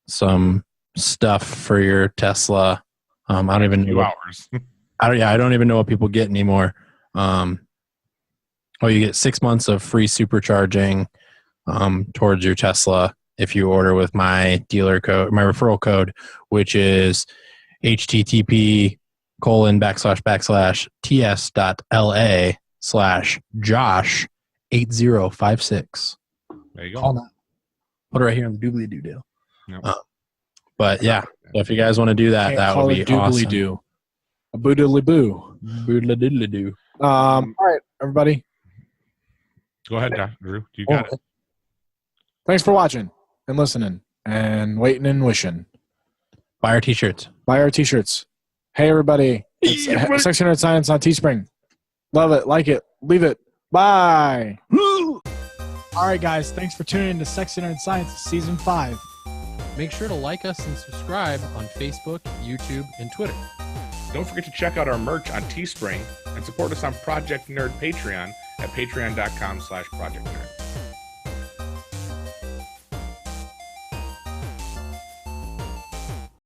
some stuff for your Tesla, I don't even know.
Hours.
I don't even know what people get anymore. You get 6 months of free supercharging towards your Tesla if you order with my dealer code, my referral code, which is http://ts.la/Josh8056.
There you go.
Call that. Put it right here on the doobly doo deal.
Yep.
But yeah, so if you guys want to do that,
Can't
that
call
would
it
be awesome.
doobly-doo. A boodly-boo.
Boodle-diddly-doo.
All right, everybody.
Go ahead, Drew. You got it.
Thanks for watching and listening and waiting and wishing.
Buy our t-shirts.
Buy our t-shirts. Hey, everybody. It's Sexy Nerd Science on Teespring. Love it. Like it. Leave it. Bye. All right, guys. Thanks for tuning in to Sexy Nerd Science Season 5.
Make sure to like us and subscribe on Facebook, YouTube, and Twitter.
Don't forget to check out our merch on Teespring and support us on Project Nerd Patreon at patreon.com/projectnerd.